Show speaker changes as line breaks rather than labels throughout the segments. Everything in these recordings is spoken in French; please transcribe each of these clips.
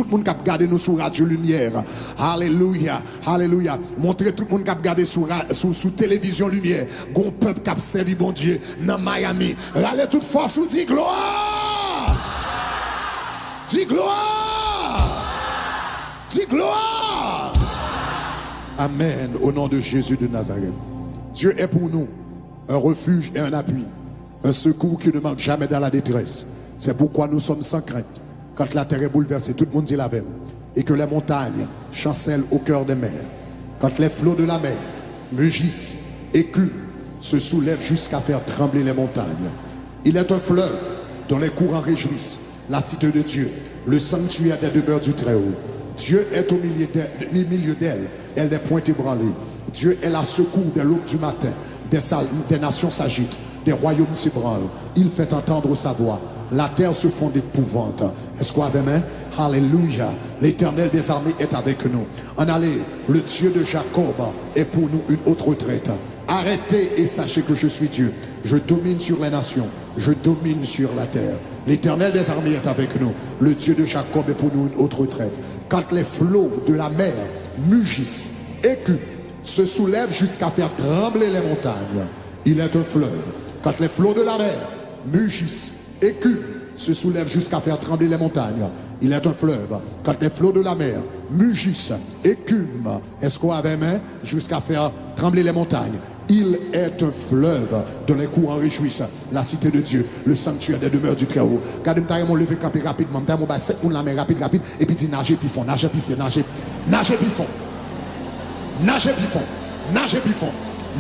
le monde qui a regardé nous sur Radio Lumière. Alléluia, alléluia. Montrez tout le monde qui a regardé sur télévision Lumière. Gon peuple qui a servi bon Dieu dans Miami. Allez toute force ou dit gloire. Dis gloire. Dis gloire. Amen. Au nom de Jésus de Nazareth. Dieu est pour nous un refuge et un appui. Un secours qui ne manque jamais dans la détresse. C'est pourquoi nous sommes sans crainte. Quand la terre est bouleversée, tout le monde dit la même. Et que les montagnes chancellent au cœur des mers. Quand les flots de la mer mugissent, écluent, se soulèvent jusqu'à faire trembler les montagnes. Il est un fleuve dont les courants réjouissent la cité de Dieu, le sanctuaire des demeures du Très-Haut. Dieu est au milieu d'elle, elle n'est point ébranlée. Dieu est la secours de l'aube du matin. Des nations s'agitent, des royaumes s'ébranlent. Il fait entendre sa voix. La terre se fond d'épouvante. Est-ce qu'on avait main? Alléluia. L'Éternel des armées est avec nous. En allez, le Dieu de Jacob est pour nous une haute retraite. Arrêtez et sachez que je suis Dieu. Je domine sur les nations. Je domine sur la terre. L'Éternel des armées est avec nous. Le Dieu de Jacob est pour nous une haute retraite. Quand les flots de la mer mugissent, écluent, se soulèvent jusqu'à faire trembler les montagnes. Il est un fleuve. Quand les flots de la mer mugissent, écument, se soulèvent jusqu'à faire trembler les montagnes. Il est un fleuve. Quand les flots de la mer mugissent, écument, est-ce qu'on avait main jusqu'à faire trembler les montagnes. Il est un fleuve dont les courants réjouissent la cité de Dieu, le sanctuaire des demeures du Très-Haut. Regardez, mon levé camper rapidement, mon bas 7 la mer rapide, et puis dit nager puis fond, nager puis fond, nager puis fond. Nager puis fond, nager puis fond,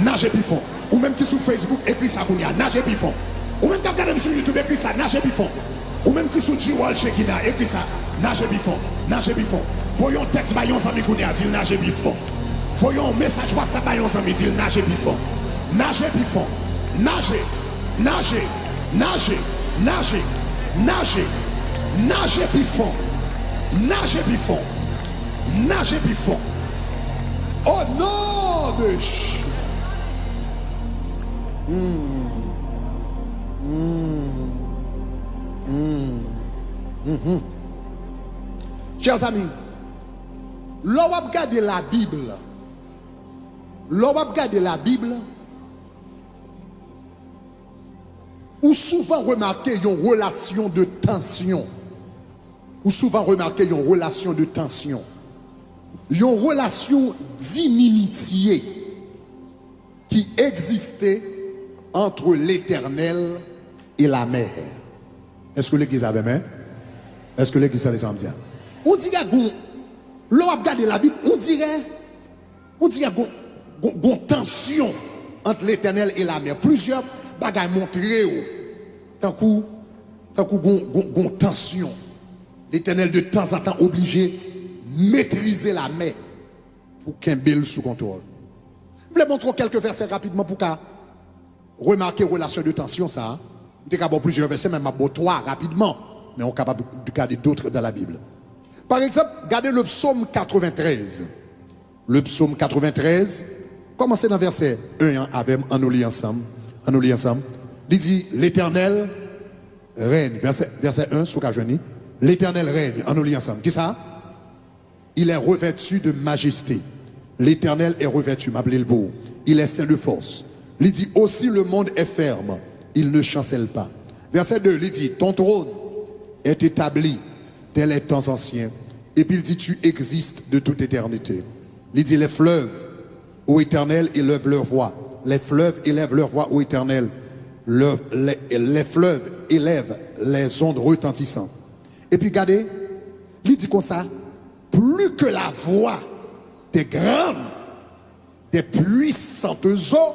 nager puis fond. Ou même qui sur Facebook écrit ça, nager puis fond. Ou même qui regarde sur YouTube écrit ça, nager puis fond. Ou même qui sur G-Wall Shekina écrit ça, nager puis fond, nager puis fond. Voyons un texte, baillons amis qu'on a dit nager puis fond. Voyons un message WhatsApp, baillons amis dit nager puis fond. Nager puis fond, nager, nager, nager, nager, nager, nager puis fond, nager puis fond, nager puis fond. Au nom de Jésus. Chers amis, l'on va regarder la Bible. Ou souvent remarquer une relation de tension. Une relation d'inimitié qui existait entre l'Éternel et la mer. Est-ce que l'église avait main? Est-ce que l'église avait samedi? On dirait que l'on regarde la Bible, on dirait une tension entre l'Éternel et la mer. Plusieurs bagages montrés tant qu'on une tension. L'Éternel de temps en temps obligé maîtriser la mer pour qu'un bel sous contrôle. Je vais montrer quelques versets rapidement pour qu'à remarquer relation de tension ça. Je vais avoir plusieurs versets, même à 3 rapidement, mais on est capable de garder d'autres dans la Bible. Par exemple, regardez le psaume 93. Le psaume 93, commencez dans verset 1 avec en nous lit ensemble. Il dit l'Éternel règne. Verset 1 sous Kajoni. L'Éternel règne. En nous lit ensemble. Qui ça? Il est revêtu de majesté. L'Éternel est revêtu, m'appelez le beau. Il est saint de force. Il dit aussi le monde est ferme. Il ne chancelle pas. Verset 2, il dit ton trône est établi dès les temps anciens. Et puis il dit tu existes de toute éternité. Il dit les fleuves, ô Éternel, élèvent leur voix. Les fleuves élèvent leur voix, ô Éternel. Les fleuves élèvent les ondes retentissantes. Et puis regardez, il dit comme ça, plus que la voix des grandes, des puissantes eaux,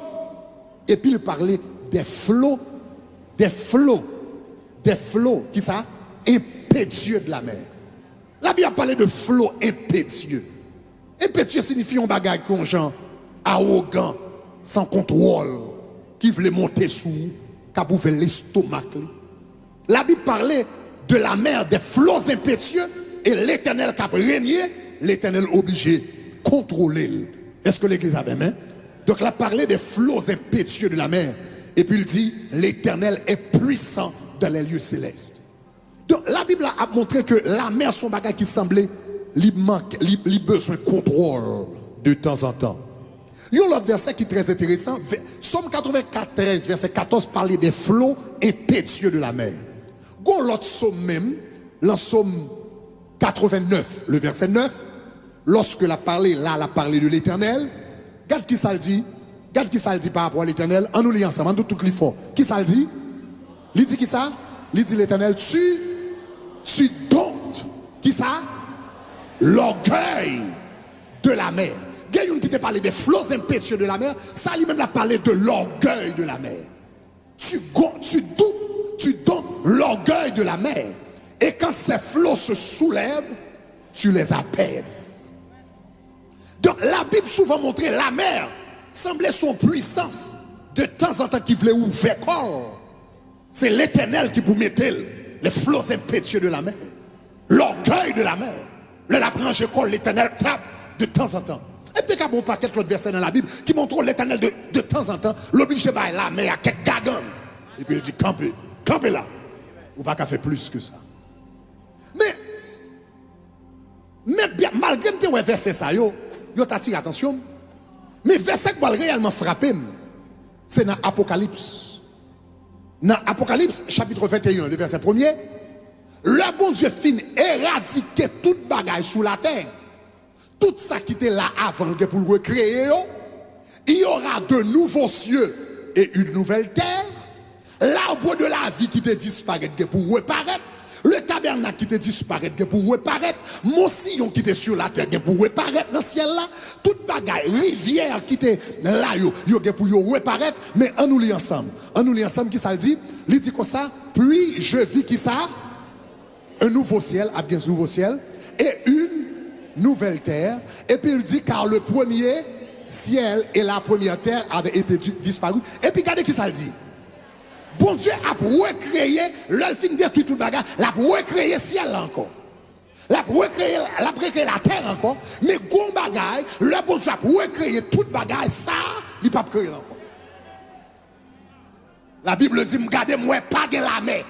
et puis il parlait des flots, qui ça? Impétueux de la mer. La Bible a parlé de flots impétueux. Impétueux signifie un bagage qu'on genre arrogant, sans contrôle, qui voulait monter sous, qui pouvait l'estomac. La Bible parlait de la mer, des flots impétueux, et l'Éternel qui a régné, l'Éternel obligé de contrôler. Est-ce que l'Église avait main? Donc il a parlé des flots impétueux de la mer. Et puis il dit, l'Éternel est puissant dans les lieux célestes. Donc la Bible a montré que la mer, son bagage qui semblait, il besoin de contrôle de temps en temps. Il y a l'autre verset qui est très intéressant. Somme 94, 13, verset 14, parlait des flots impétueux de la mer. Gon l'autre somme même, dans Somme 89, le verset 9, lorsque la parlé de l'Éternel, regarde qui ça le dit. Regarde qui ça le dit par rapport à l'Éternel. En nous liant ensemble, en nous tout fort. Qui ça le dit? Il dit qui ça? Il dit l'Éternel, tu domptes. Qui ça? L'orgueil de la mer. Quelqu'un qui t'a parlé des flots impétueux de la mer, ça lui-même a parlé de l'orgueil de la mer. Tu domptes l'orgueil de la mer. Et quand ces flots se soulèvent, tu les apaises. Donc la Bible souvent montrait la mer semblait son puissance de temps en temps qui voulait ouvrir corps. C'est l'Éternel qui vous mettait les flots impétueux de la mer, l'orgueil de la mer. La branche corps, l'Éternel tape de temps en temps. Et peut-être qu'il y a un paquet d'autres versets dans la Bible qui montrent l'Éternel de temps en temps, l'oblige à la mer à quelques gagons. Et puis il dit campez là. Ou pas qu'à faire plus que ça. Mais bien, malgré que tu verset ça, yo t'attire attention. Mais verset qui va réellement frapper, c'est dans Apocalypse. Dans Apocalypse, chapitre 21, le verset 1er, le bon Dieu fin éradiquer toute bagaille sous la terre. Tout ça qui était là avant pour le recréer, il y aura de nouveaux cieux et une nouvelle terre. L'arbre de la vie qui te disparaît pour reparaître. Le tabernacle qui te disparaît pour reparaître. Mon sillon qui était sur la terre pour reparaître dans le ciel là. Toute bagaille, rivière qui était là, pour reparaître. Mais en nous lit ensemble. Qui ça dit? Il dit comme ça. Puis je vis qui ça? Un nouveau ciel, un nouveau ciel. Et une nouvelle terre. Et puis il dit car le premier ciel et la première terre avaient été disparus. Et puis regardez qui ça le dit? Bon Dieu a recréé, l'œil fin détruit tout le bagage, l'a recréé le ciel encore. L'a recréé la terre encore. Mais gon bagage, le bon Dieu a recréé tout le bagage, ça, il n'a pas créé encore. La Bible dit, regardez, moi, pas de la mer.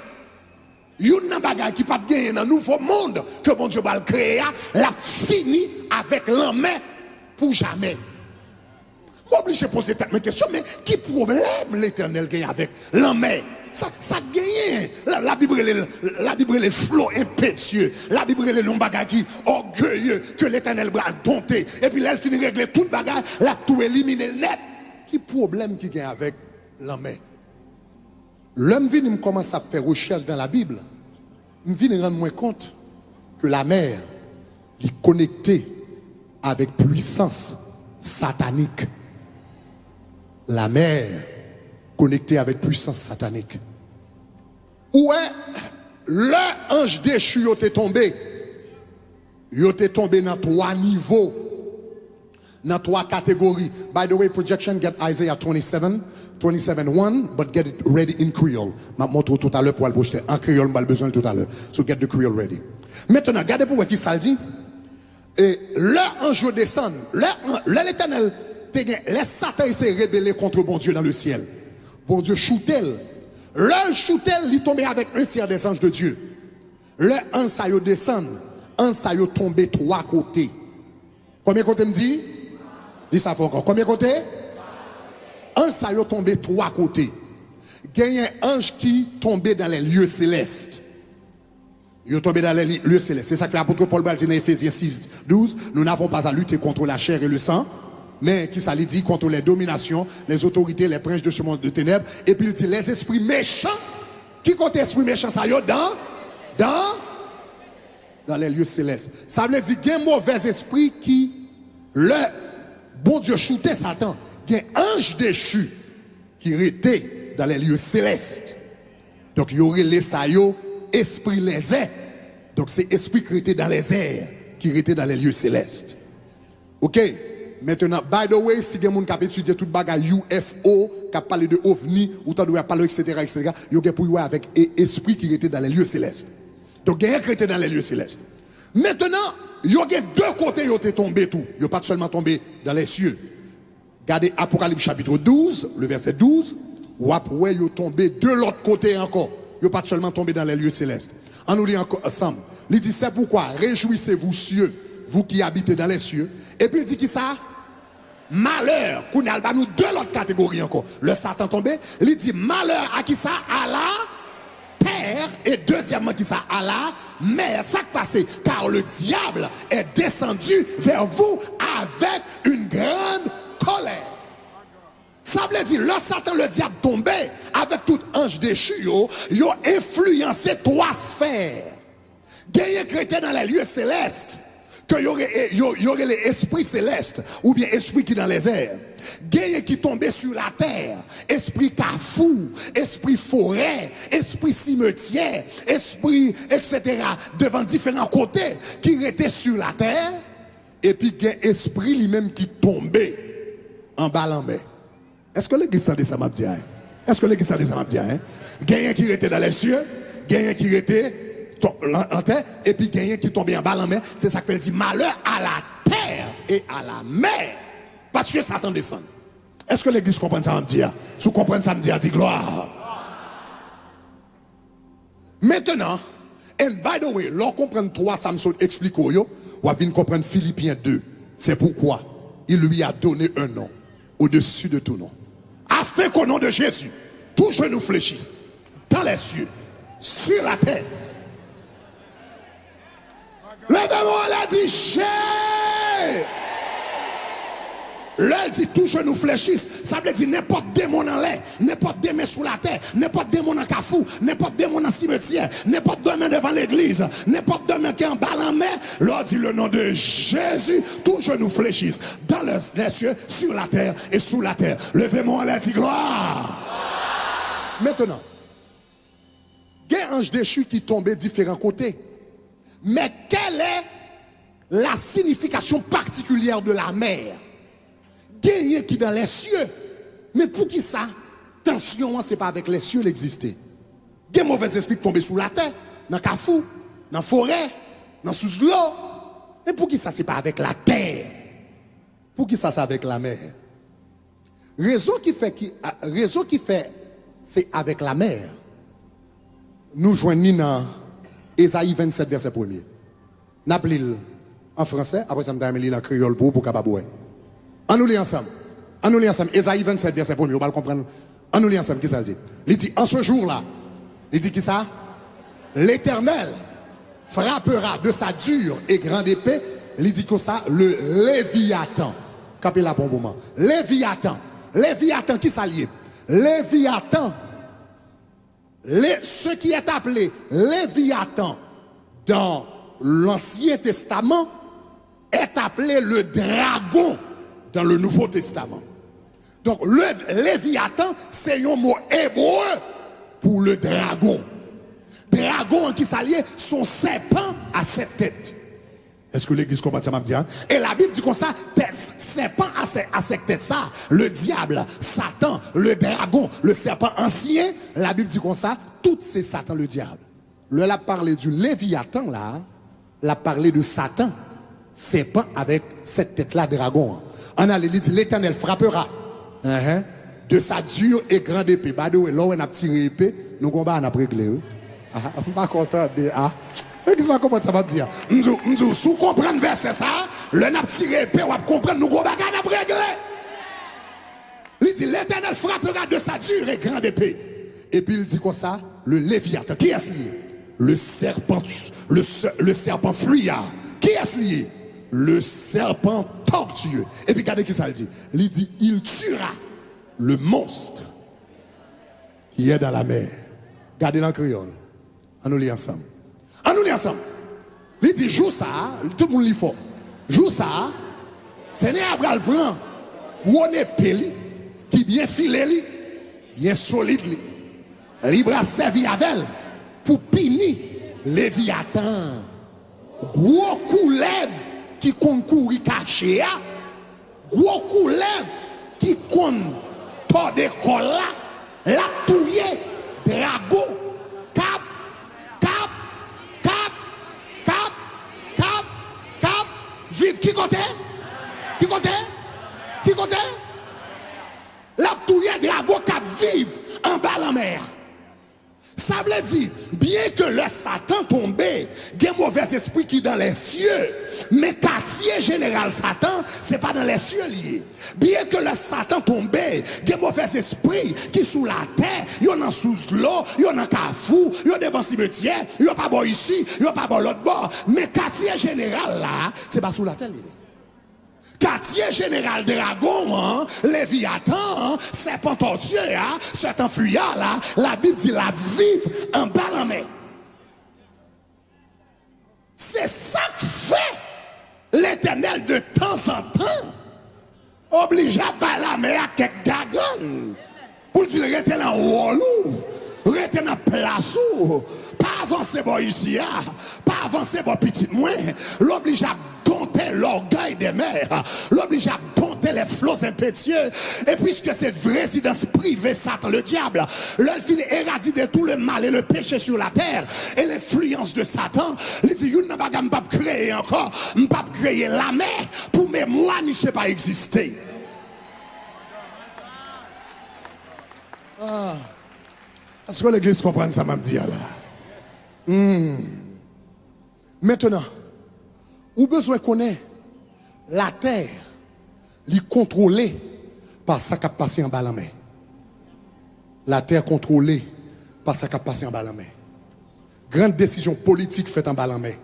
Il y a un bagage qui n'a pas gagné dans un nouveau monde que bon Dieu va le créer, l'a fini avec la main pour jamais. Je suis obligé de poser cette question, mais qui problème l'Éternel gagne avec la mer? Ça gagne. La Bible est flot impétueux. La Bible est non bagage qui orgueilleux que l'Éternel va dompter. Et puis là, elle finit de régler tout bagage, là, tout éliminer net. Qui problème qui gagne avec la mer? L'homme vient me commence à faire recherche dans la Bible. Il vient rendre moins compte que la mer est connectée avec puissance satanique. La mer connectée avec puissance satanique. Où est l'ange déchu est tombé? Il est tombé dans 3 niveaux, dans 3 catégories. By the way, projection, get Isaiah 27:1, but get it ready in Creole. Je montre tout à l'heure pour le projeter en créole, je besoin tout à l'heure. So get the Creole ready. Maintenant, regardez pour qui ça dit. Et l'ange descend, l'Éternel, les Satan s'est rébellé contre bon Dieu dans le ciel. Bon Dieu choutel. L'ange choutel, il tombé avec un tiers des anges de Dieu. Le ange ça y descend, ange ça y tombé 3 côtés. Combien côtés me dit? Dis ça encore. Combien côtés? Ange ça y tombé 3 côtés. Il y a un ange qui tombé dans les lieux célestes. Il est tombé dans les lieux célestes. C'est ça que l'apôtre Paul dit dans Éphésiens 6:12. Nous n'avons pas à lutter contre la chair et le sang, mais qui ça lui dit contre les dominations, les autorités, les princes de ce monde de ténèbres. Et puis il dit les esprits méchants. Qui compte esprit méchant ça y est dans les lieux célestes. Ça veut dire qu'il y a un mauvais esprit qui, le bon Dieu shootait Satan. Il y a un ange déchu qui était dans les lieux célestes. Donc il y aurait les saillots, esprit les airs. Donc c'est esprit qui était dans les airs, qui était dans les lieux célestes. Ok? Maintenant, by the way, si quelqu'un qui a étudié tout le bagage UFO, qui a parlé de OVNI, ou tu dois parler, etc., il y a pour avec esprit qui était dans les lieux célestes. Donc, il y a qui était dans les lieux célestes. Maintenant, il y a 2 côtés qui sont tombés tout. Il n'y a pas seulement tombé dans les cieux. Regardez Apocalypse chapitre 12, le verset 12, ou après, il y a tombé de l'autre côté encore. Il n'y a pas seulement tombé dans les lieux célestes. On nous lit ensemble. Il dit, c'est pourquoi réjouissez-vous cieux, vous qui habitez dans les cieux. Et puis il dit qui ça? Malheur. Qu'on a nous deux autres catégories encore. Le Satan tombé. Il dit malheur à qui ça? À la terre. Et deuxièmement qui ça? À la mer. Ça qui passe. Car le diable est descendu vers vous avec une grande colère. Ça veut dire, le Satan, le diable tombé, avec tout ange déchu, il a influencé trois sphères. Gagné chrétien dans les lieux célestes, que y aurait les esprits célestes, ou bien esprits qui dans les airs. Gagné qui tombait sur la terre, esprit cafou, esprit forêt, esprit cimetière, esprit, etc., devant différents côtés, qui étaient sur la terre, et puis il y a esprit lui-même qui tombait en bas en mer. Est-ce que l'église a dit ça m'a dit? Est-ce que l'église a dit ça m'a dit? Gagnant qui était dans les cieux, gagnant qui était en terre, et puis gagnant qui tombait en bas en mer. C'est ça qu'elle dit malheur à la terre et à la mer. Parce que Satan descend. Est-ce que l'église comprend ça m'a dit? Si vous comprenez ça m'a dit gloire. Maintenant, and by the way, l'on comprend 3, ça me explique où yo, ou à venir comprendre Philippiens 2. C'est pourquoi il lui a donné un nom au-dessus de tout nom. Afin qu'au nom de Jésus, tout genou fléchisse dans les cieux, sur la terre. Levez-moi, elle a dit J'ai. Là, elle dit tout genou fléchisse. Ça veut dire n'importe démon en l'air, n'importe démon sous la terre, n'importe démon en cafou, n'importe démon en cimetière, n'importe démon devant l'église, n'importe démon qui est en bas en mer. Là, dit le nom de Jésus, tout genou fléchisse dans les cieux, sur la terre et sous la terre. Levez-moi, elle a dit gloire. Maintenant, il y a un ange déchu qui tombait différents côtés. Mais quelle est la signification particulière de la mer? Gagné qui dans les cieux. Mais pour qui ça? Tension, c'est pas avec les cieux l'exister. Il y a mauvais esprit qui tombent sous la terre, dans le cafou, dans la forêt, dans sous l'eau. Mais pour qui ça, c'est pas avec la terre? Pour qui ça, c'est avec la mer? Raison qui fait, c'est avec la mer. Nous joignons dans Ésaïe 27, verset 1er. N'appelons en français, après ça me donne en créole pour capable. On nous lit ensemble. On nous lit ensemble. Ésaïe 27, verset 1er. On va le comprendre. On nous lit ensemble. Qui ça dit? Il dit, en ce jour-là, il dit qui ça? L'Éternel frappera de sa dure et grande épée. Il dit comme ça, le Léviathan. Capez la bon moment. Léviathan. Léviathan, qui s'allie? Léviathan. Ce qui est appelé Léviathan dans l'Ancien Testament est appelé le dragon dans le Nouveau Testament. Donc le Léviathan, c'est un mot hébreu pour le dragon. Dragon qui s'allie, son serpent à 7 têtes. Est-ce que l'église comprend ça m'a dit? Et la Bible dit comme ça, serpent à 7 têtes, ça, le diable, Satan, le dragon, le serpent ancien, la Bible dit comme ça, tout c'est Satan, le diable. Le a parlé du Léviathan là, l'a parlé de Satan, serpent avec 7 têtes là, dragon. On a dit l'Éternel frappera de sa dure et grande épée. Bado, là où on a tiré épée, nous combat on a réglé. On n'est pas content de qu'est-ce qu'on comprend ça va dire? Nous, si vous comprenez verset ça, le n'a tiré épée, on va comprendre, nous combat on a réglé. Il dit l'Éternel frappera de sa dure et grande épée. Et puis il dit quoi ça? Le Léviathan. Qui est-ce lié? Le serpent fuyard. Qui est-ce lié? Le serpent tortueux. Et puis regardez qui ça le dit. Il dit, il tuera le monstre qui est dans la mer. Regardez dans le créole. On nous lit ensemble. On nous lit ensemble. Il dit, joue ça, tout le monde lit fort. Joue ça, c'est né à bras le prend. Ou on est peli, qui bien filé, bien solide. Libre à servir avec pour punir Léviathan. Gros coup lève qui concourt caché, gros coup lève qui compte pas de colla, la touye, dragon, cap, vive qui côté? Qui côté? Qui côté? La touye, dragon, cap, vive en bas la mer. Ça veut dire, bien que le Satan tombe, il y a un mauvais esprit qui est dans les cieux. Mais quartier général Satan, c'est pas dans les cieux lié. Bien que le Satan tombe, il y a un mauvais esprit qui est sous la terre, il y en a sous l'eau, il y en a cafou, il y en a devant cimetière, il y a pas bon ici, il y a pas bon l'autre bord. Mais quartier général là, c'est pas sous la terre lié. Quartier général dragon, hein, Léviathan, serpent tortueux, hein, serpent fuyard là, la Bible dit la vive en bas la mer. C'est ça que fait l'Éternel de temps en temps, obligé à bas la mer à quelques dragons, pour dire rester dans Wallou, rester dans place ou, pas avancer bon ici, pas avancer bon petit moins, l'oblige à dompter l'orgueil des mers, l'oblige à dompter les flots impétueux. Et puisque c'est une résidence privée, Satan, le diable, l'œil finit éradiquer tout le mal et le péché sur la terre et l'influence de Satan, il dit, il n'a pas créé encore, pas créer la mer pour mes moi ne sait pas exister. Ah, est-ce que l'église comprend ça, m'a dit là? Maintenant, ou besoin qu'on ait la terre, li contrôlée par ça qui a passé en bas la main. La terre contrôlée par ça qui a passé en bas la main. Grande décision politique faite en bas la main.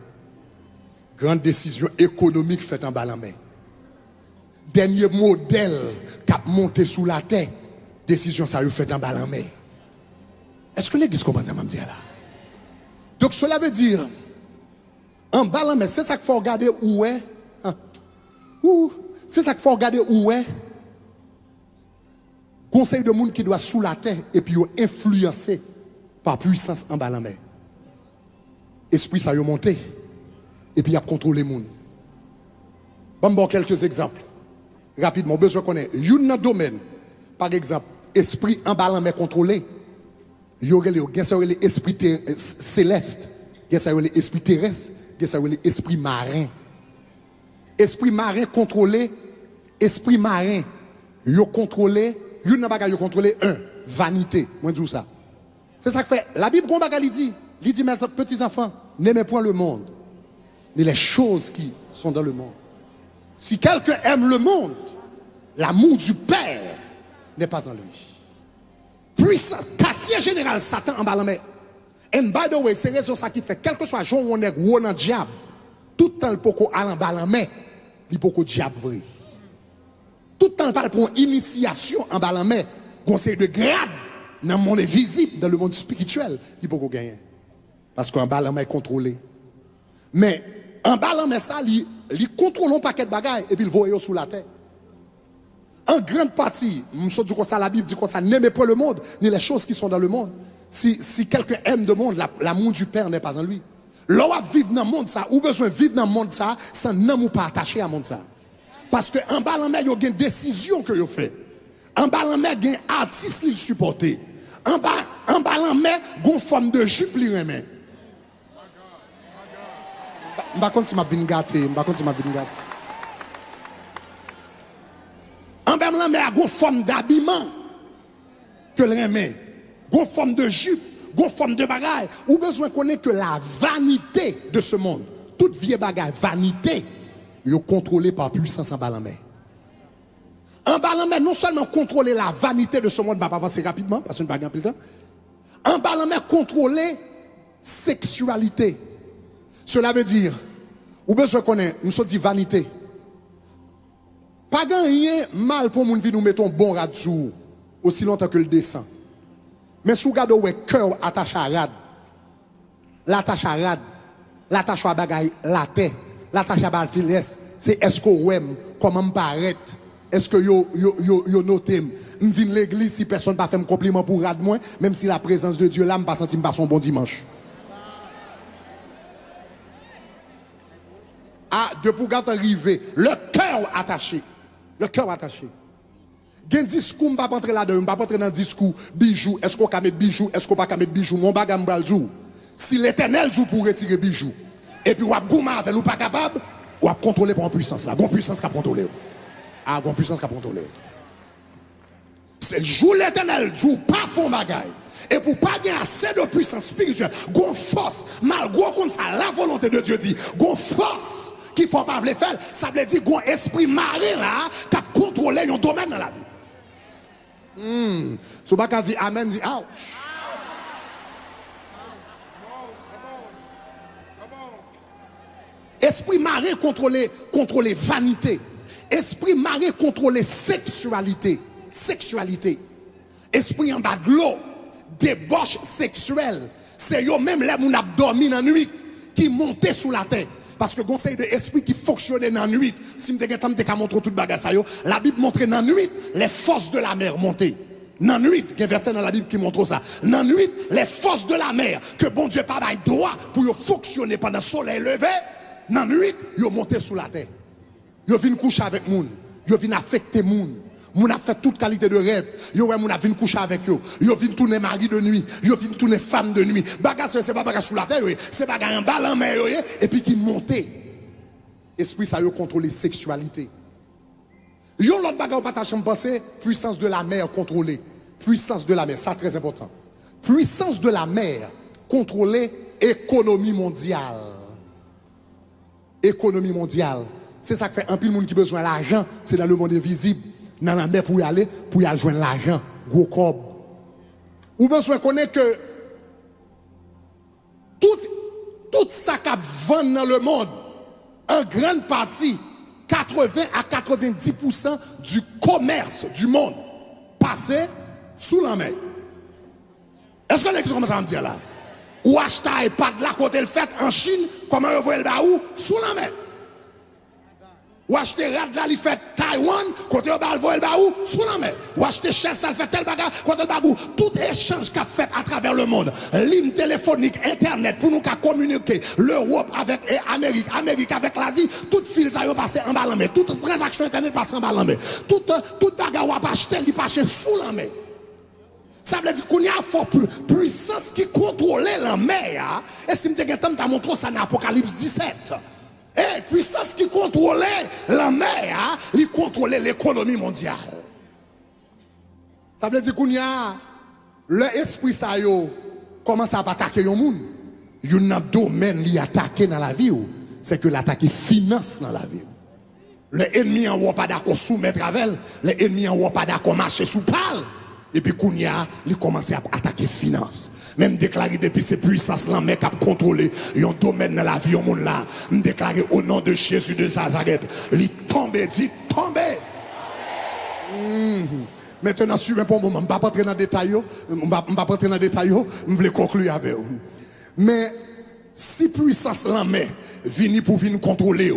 Grande décision économique faite en bas la main. Dernier modèle qui a monté sous la terre, décision ça a fait en bas la main. Est-ce que l'église comprend ça, m'a dit là? Donc cela veut dire, en bas mais c'est ça qu'il faut regarder où est. C'est ça qu'il faut regarder où est. Conseil de monde qui doit sous la terre et puis influencé par puissance en bas la mer. Esprit ça y est monté et puis il a contrôlé le monde. Bon, quelques exemples. Rapidement, besoin qu'on ait. Un domaine, par exemple, esprit en bas la mer contrôlé. Il y aurait l'esprit céleste, il y aurait l'esprit terrestre, il y aurait l'esprit marin. Esprit marin contrôlé, esprit marin, il contrôlé, il n'a pas contrôlé vanité. Moi je dis ça. C'est ça que fait la Bible dit mes petits enfants, n'aimez point le monde, ni les choses qui sont dans le monde. Si quelqu'un aime le monde, l'amour du Père n'est pas en lui. Puissance, quartier général Satan en bas la mer. And by the way, c'est raison ça qui fait, quel que soit Jean ou on est gros dans diable, tout le temps le poko à en bas la mer, il poko diable vrai. Tout le temps il parle pour une initiation en bas la mer, conseil de grade dans le monde visible, dans le monde spirituel, il poko gagner. Parce qu'en bas la mer est contrôlé. Mais en bas la mer ça, il contrôle un paquet de bagailles et puis il voit sous la terre. En grande partie, la Bible dit ça, n'aimez pas le monde, ni les choses qui sont dans le monde. Si quelqu'un aime le monde, l'amour du Père n'est pas en lui. L'on va vivre dans le monde ça, ou besoin de vivre dans le monde ça, sans n'amour pas attaché à monde ça. Parce que en bas la mer, il y a une décision que vous fait. En bas la mer, il y a un artiste qui supporte. En bas la mer, il y a une forme de jupe qui remet. Je ne sais pas si je vais gâter. En bas la mer, il y a une forme d'habillement que le remet. Il y a une forme de jupe, il y a une forme de bagaille. Ou besoin de connaître que la vanité de ce monde, toute vieille bagaille, vanité, est contrôlée par puissance en bas la mer. En bas la mer, non seulement contrôler la vanité de ce monde, je ne vais pas avancer rapidement, parce que je ne vais pas gagner plus de temps. En bas la mer, contrôler sexualité. Cela veut dire, ou besoin de connaître, nous sommes dit vanité. Pas rien mal pour moun vi nous mettons bon rad sous aussi longtemps que le descend. Mais sous garde ouais cœur attaché à rad. L'attache à rad, l'attache à bagaille la terre, l'attache à balfiles, c'est est-ce que ouem comment me paraît? Est-ce que yo noté m'vin l'église si personne pas fait un compliment pour rad moi même si la présence de Dieu là me pas senti me passer un bon dimanche. Ah, de pour garder arriver, le cœur attaché. Le cœur attaché. Gen discours, m'pa rentrer là-dedans, m'pa rentrer dans le discours, bijoux, est-ce qu'on peut mettre bijoux, est-ce qu'on peut mettre bijoux, mon bagam bral djou. Si l'Éternel joue pour retirer bijoux, et puis ou a gouma avec ou pas capable, ou a contrôler par une puissance là, gon puissance qui a contrôlé. Ah, gon puissance qui a contrôlé. C'est joue l'Éternel, joue pas fond bagaille. Et pour pas gagner assez de puissance spirituelle, gon force, malgré comme ça, la volonté de Dieu dit, gon force qu'il faut pas le faire, ça veut dire gon esprit marin là, qui a contrôlé un domaine dans la vie. So baka dit amen, dit ouch. Esprit marin contrôler vanité. Esprit marin contrôler sexualité. Esprit en bas de l'eau, débauche sexuelle. C'est eux même là où on a dormi dans la nuit qui montait sous la terre. Parce que conseil de esprit qui fonctionnait dans la nuit. Si je te montre tout bagage ça, la Bible montre dans la nuit les forces de la mer monter. Dans la nuit, il y a un verset dans la Bible qui montre ça. Dans la nuit, les forces de la mer, que bon Dieu pas bail droit pour fonctionner pendant le soleil levé. Dans la nuit, ils ont monté sous la terre. Ils viennent coucher avec moun. Ils viennent affecter moun. Moun a fait toute qualité de rêve. Ils viennent coucher avec eux. Ils viennent tourner mari de nuit. Ils viennent tourner femme de nuit. Bagage, c'est pas bagage sous la terre. C'est bagage en bas en mer. Et puis qui monte. Esprit, ça y contrôle la sexualité. Yon l'autre bagage, pas ta chambre penser. Puissance de la mer contrôlée. Puissance de la mer. Ça, très important. Puissance de la mer contrôler économie mondiale. Économie mondiale. C'est ça qui fait un peu de monde qui a besoin d'argent, c'est dans le monde invisible. Dans la mer pour y aller joindre l'argent. Gros cob. Ou besoin de connaître que tout ça qui vend dans le monde, en grande partie, 80 à 90% du commerce du monde passé sous la mer. Est-ce que les gens commencent à me dire là? Ou acheter un iPad là, côté le fait en Chine, comment on voit le baou sous la mer. Ou acheter rad là, il fait Taïwan, côté on voit le baou sous la mer. Ou acheter chaise, ça fait tel bagage, côté le baou. Tout échange qu'a fait à travers le monde, ligne téléphonique, internet, pour nous communiquer, l'Europe avec l'Amérique, Amérique avec l'Asie, tout fil ça y est passé en bas la mer. Toute transaction internet passe en bas la mer. Tout bagage ou acheter, il passe sous la mer. Ça veut dire qu'on y a fort puissance qui contrôle la mer. Et si je te montre ça dans Apocalypse 17. Et puissance qui contrôle la mer, il contrôle l'économie mondiale. Ça veut dire qu'on y a l'esprit ça commence à attaquer le monde. Il y a un domaine qui attaque dans la vie. C'est que l'attaque finance dans la vie. Les ennemis en haut pas d'accord soumettre avec elle. Les ennemis en haut pas d'accord marcher sous pal. Et puis Kounia, il commence à attaquer finance. Même déclarer depuis ces puissances là, mais à contrôler un domaine dans la vie au monde là. Déclarer au nom de Jésus de Nazareth, il tombe, dit tombe. Maintenant, suivez pour un moment, je ne vais pas entrer dans les détails, je vais conclure avec vous. Mais si puissance là, mais vini pour venir contrôler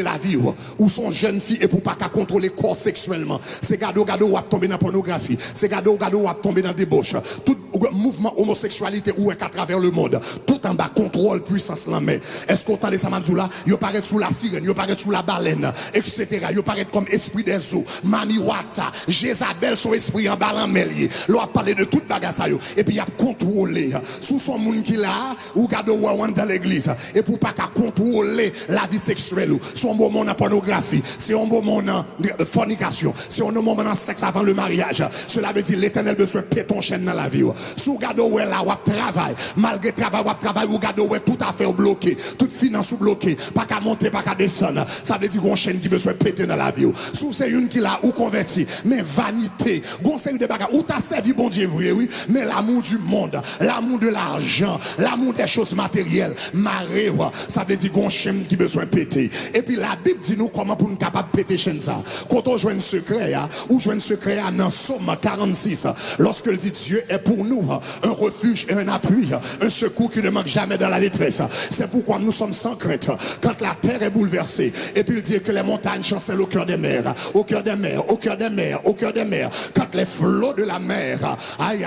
la vie ou son jeune fille et pour pas qu'à contrôler corps sexuellement, c'est gado ou à tomber dans la pornographie, c'est gado ou à tomber dans la débauche, tout mouvement homosexualité ou est à travers le monde, tout en bas contrôle puissance la main. Est-ce qu'on entend les samadou là, il paraît sous la sirène, il paraît sous la baleine, etc. Il paraît comme esprit des eaux, Mami Wata, Jézabel son esprit en bas l'emmêlier, l'on a parlé de toute bagarre et puis il a contrôlé sous son monde qui là ou gado ou dans l'église et pour pas qu'à contrôler la vie sexuelle. C'est un moment en pornographie, c'est un moment en fornication, c'est un moment en sexe avant le mariage. Cela veut dire l'éternel besoin de péter ton chaîne dans la vie. Si vous regardez où là, vous travaillez, malgré travail, vous regardez où tout à fait bloqué, toute finance bloquée, pas qu'à monter, pas qu'à descendre. Ça veut dire qu'on chaîne qui besoin de péter dans la vie. Si c'est une qui l'a ou converti, mais vanité, conseil de bagarre, ou t'as servi bon Dieu, oui, mais l'amour du monde, l'amour de l'argent, l'amour des choses matérielles, marée, ça veut dire qu'on chaîne qui besoin de péter. Et puis la Bible dit nous comment pour nous capable de péter chaîne ça. Quand on joue un secret, ou joue un secret dans Somme 46, lorsque il dit Dieu est pour nous un refuge et un appui, un secours qui ne manque jamais dans la détresse. C'est pourquoi nous sommes sans crainte quand la terre est bouleversée. Et puis il dit que les montagnes chancellent au cœur des mers, au cœur des mers, au cœur des mers, au cœur des mers. Quand les flots de la mer, aïe,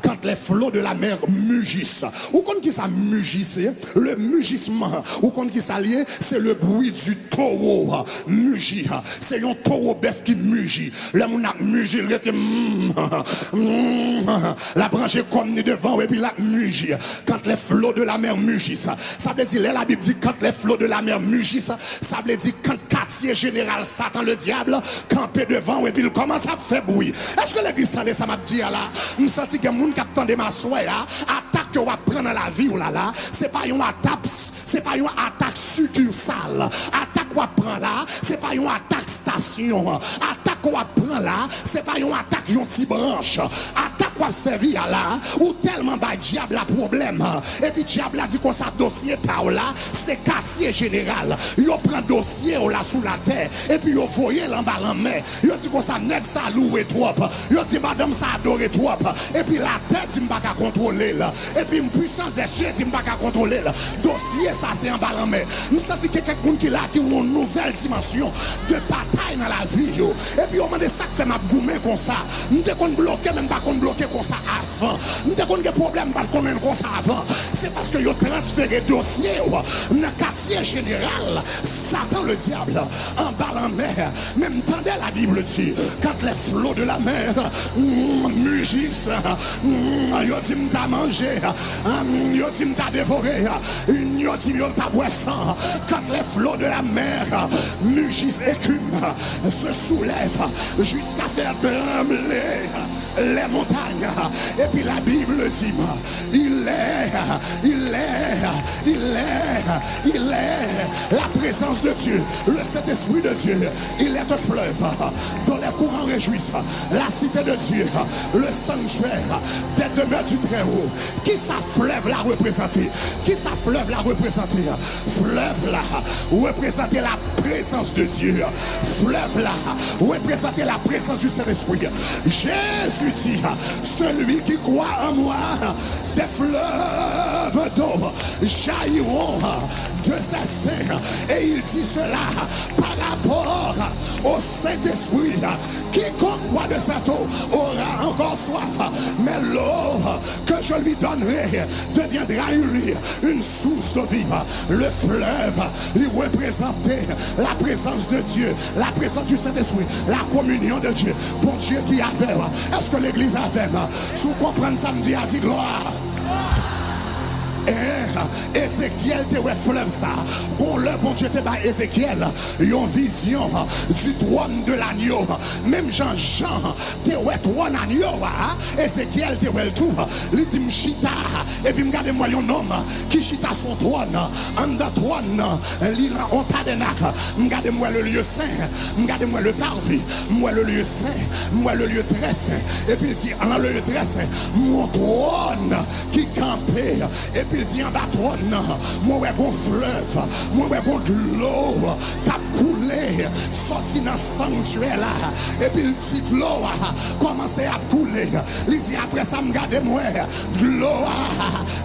quand les flots de la mer mugissent. Ou quand qui ça mugisser. Le mugissement, ou contre qui s'allie, c'est le bruit du taureau mugi. C'est un taureau bœuf qui mugit. Le moun a mugi, il était la branche est comme devant et puis la mugit. Quand les flots de la mer mugissent, ça veut dire, la Bible dit quand les flots de la mer mugissent, ça veut dire quand quartier général Satan le diable campé devant et puis il commence à faire bruit. Est-ce que l'église tendait ça m'a dit là? Je sens que les gens qui attendent ma soeur attaque que va prendre dans la vie ou là c'est pas une attaque, c'est pas une attaque succursale. Attaque qu'on prend là, c'est pas une attaque station. Attaque qu'on prend là, c'est pas une attaque une petite branche. Attaque qu'on servi là ou tellement bah diable a problème. Et puis diable a dit qu'on ça dossier par là, c'est quartier général. Yo prend dossier là sous la terre et puis yo voyez l'en-bas en main. Yo dit qu'on ça nèg ça loué trop. Yo dit madame ça adoré trop. Et puis la tête dit m'pas qu'à contrôler là. Et puis puissance des cieux dit m'pas qu'à contrôler là. Dossier ça c'est en bas en main. Nous senti que quelqu'un qui là qui a une nouvelle dimension de bataille dans la vie yo. Et puis on m'a dit ça fait m'a goumé comme ça. Nous te qu'on bloquer même pas qu'on bloquer comme ça avant. Nous te qu'on des problèmes pas qu'on comme ça avant. C'est parce que yo transféré dossier dans le quartier général. Satan le diable en bas en mer. Même tendez la Bible dit quand les flots de la mer mugissent, yo dit m'ta mangé, yo dit m'ta dévoré, yo dit m'ta boisson. Quand les flots de la mer mugissent, écument, se soulèvent jusqu'à faire trembler les montagnes. Et puis la Bible dit il est la présence de Dieu, le Saint-Esprit de Dieu. Il est un fleuve dont les courants réjouissent. La cité de Dieu, le sanctuaire des demeures du Très-Haut. Qui ça fleuve l'a représenté? Qui ça fleuve l'a représenté? Fleuve là représenter la présence de Dieu. Fleuve là représenter la présence du Saint-Esprit. Jésus dit, celui qui croit en moi, des fleuves d'eau jailliront de ses seins. Et il dit cela par rapport au Saint-Esprit. Quiconque boit de cette eau aura encore soif, mais l'eau que je lui donnerai deviendra une source d'eau vive. Le fleuve, il représentait la présence de Dieu, la présence du Saint-Esprit, la communion de Dieu. Bon Dieu qui a fait. Est-ce que l'église a fait? Si vous comprenez samedi, a dit gloire. Ézéchiel te ouais fleuve ça. Bon le bon Dieu te bat Ézéchiel une vision du trône de l'agneau. Même Jean te ouais trône agneau. Ézéchiel te ouais tout. Il dit m'chita et puis m'gade moi un homme qui chita son trône. En de trône il a un tabernacle. M'gade moi le lieu saint. M'gade moi le parvis. Moi le lieu saint. Moi le lieu très saint. Et puis il dit en le lieu très saint mon trône qui campait. Et puis il dit en bas trône, moi ouais bon fleuve, moi ouais bon de l'eau, t'as coulé, sorti dans le sanctuaire là. Et puis il dit de l'eau commencé à couler. Il dit après ça me garde moi, de l'eau,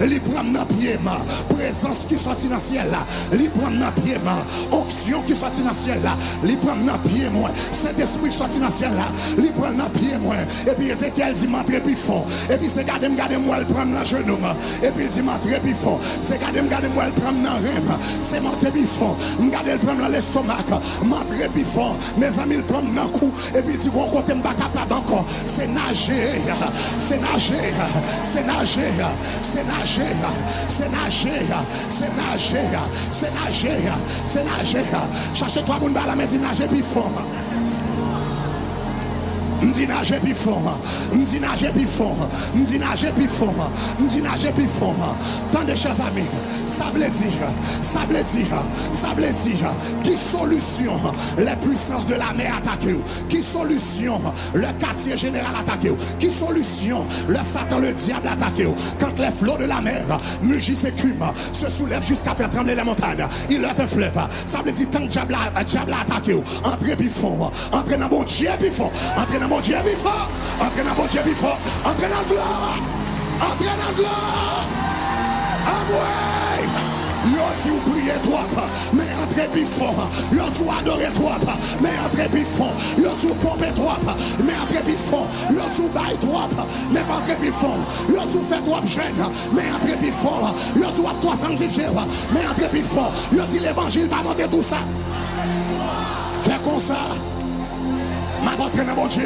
il prend dans pied ma présence qui sortit dans le ciel là, il prend dans pied ma onction qui sortit dans le ciel là, il prend dans pied moi, Saint-Esprit qui sortit dans le ciel là, il prend dans pied moi. Et puis Ézéchiel dit m'entrer puis fond. Et puis c'est garde moi, il prend dans genou. Et puis il dit m'entrer puis fond. C'est garde moi, il prend dans rem. C'est monter puis fond. M'garde il prend dans l'estomac. M'entrer puis fond. Mes amis il prend dans cou. Et puis il dit qu'on côté m'pas capable encore. C'est nager. C'est nager. C'est nager. C'est nager. C'est nager. C'est nager. C'est nager. C'est nager. Cherchez toi moun ba la mais dit nager puis fond. M'di nager puis fond, m'di nager puis fond, m'di nager puis fond, m'di nager puis fond. Tant de chers amis, ça veut dire, qui solution les puissances de la mer attaquées, qui solution le quartier général attaqué, qui solution le Satan, le diable attaqué. Quand les flots de la mer mugissent et cument, se soulèvent jusqu'à faire trembler les montagnes, il est un fleuve. Ça veut dire quand le diable a attaqué, entrez puis fond, entrez dans mon Dieu puis fond, entrez dans mon Dieu puis fort, entrez dans mon Dieu puis fort, entrez dans gloire, entrez dans gloire. Ah ouais, yo dit ou prier toi, mais entre puis fond. Yo dit adorer toi, mais entre puis fond. Yo dit pomper toi, mais entre puis fond. Yo dit bailler toi, mais pas entre puis fond. Yo dit faire toi jeune, mais entre puis fond. Yo dit 310 jours, mais entre puis fond. Yo dit l'évangile va monter tout ça. Fais comme ça. Ma battre dans mon Dieu.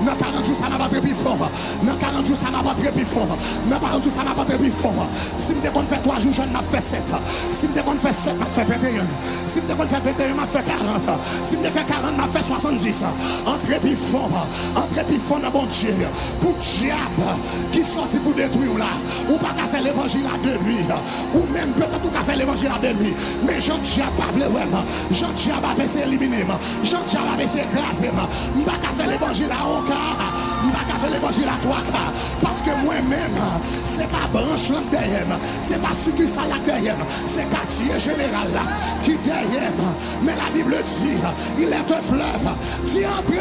Dans 40 jours, ça m'a battre plus fort. Dans 40 jours, ça m'a battre plus fort. Dans 40 jours, ça m'a battre plus fort. Si je te fait 3 jours, je m'a fait 7. Si je te fait 7, m'a fait 21. Si je te fait 21, m'a fait 40. Si je te fait 40, m'a fait 70. Entrez plus fort. Entrez plus fort dans mon Dieu. Pour diable qui sortit pour détruire là. Ou pas qu'à faire l'évangile à demi. Ou même peut-être ou qu'à faire l'évangile à demi. Mais Jean-Diable pas voulu vraiment. Jean-Diable a essayé d'éliminer. Jean-Diable a essayé d'écraser. Je ne vais pas faire l'évangile à un cas, je ne vais pas faire l'évangile à 3 cas, parce que moi-même, ce n'est pas branche là derrière, ce n'est pas ce qui ça là derrière, c'est quartier général là qui derrière. Mais la Bible dit, il est un fleuve, dis entrez.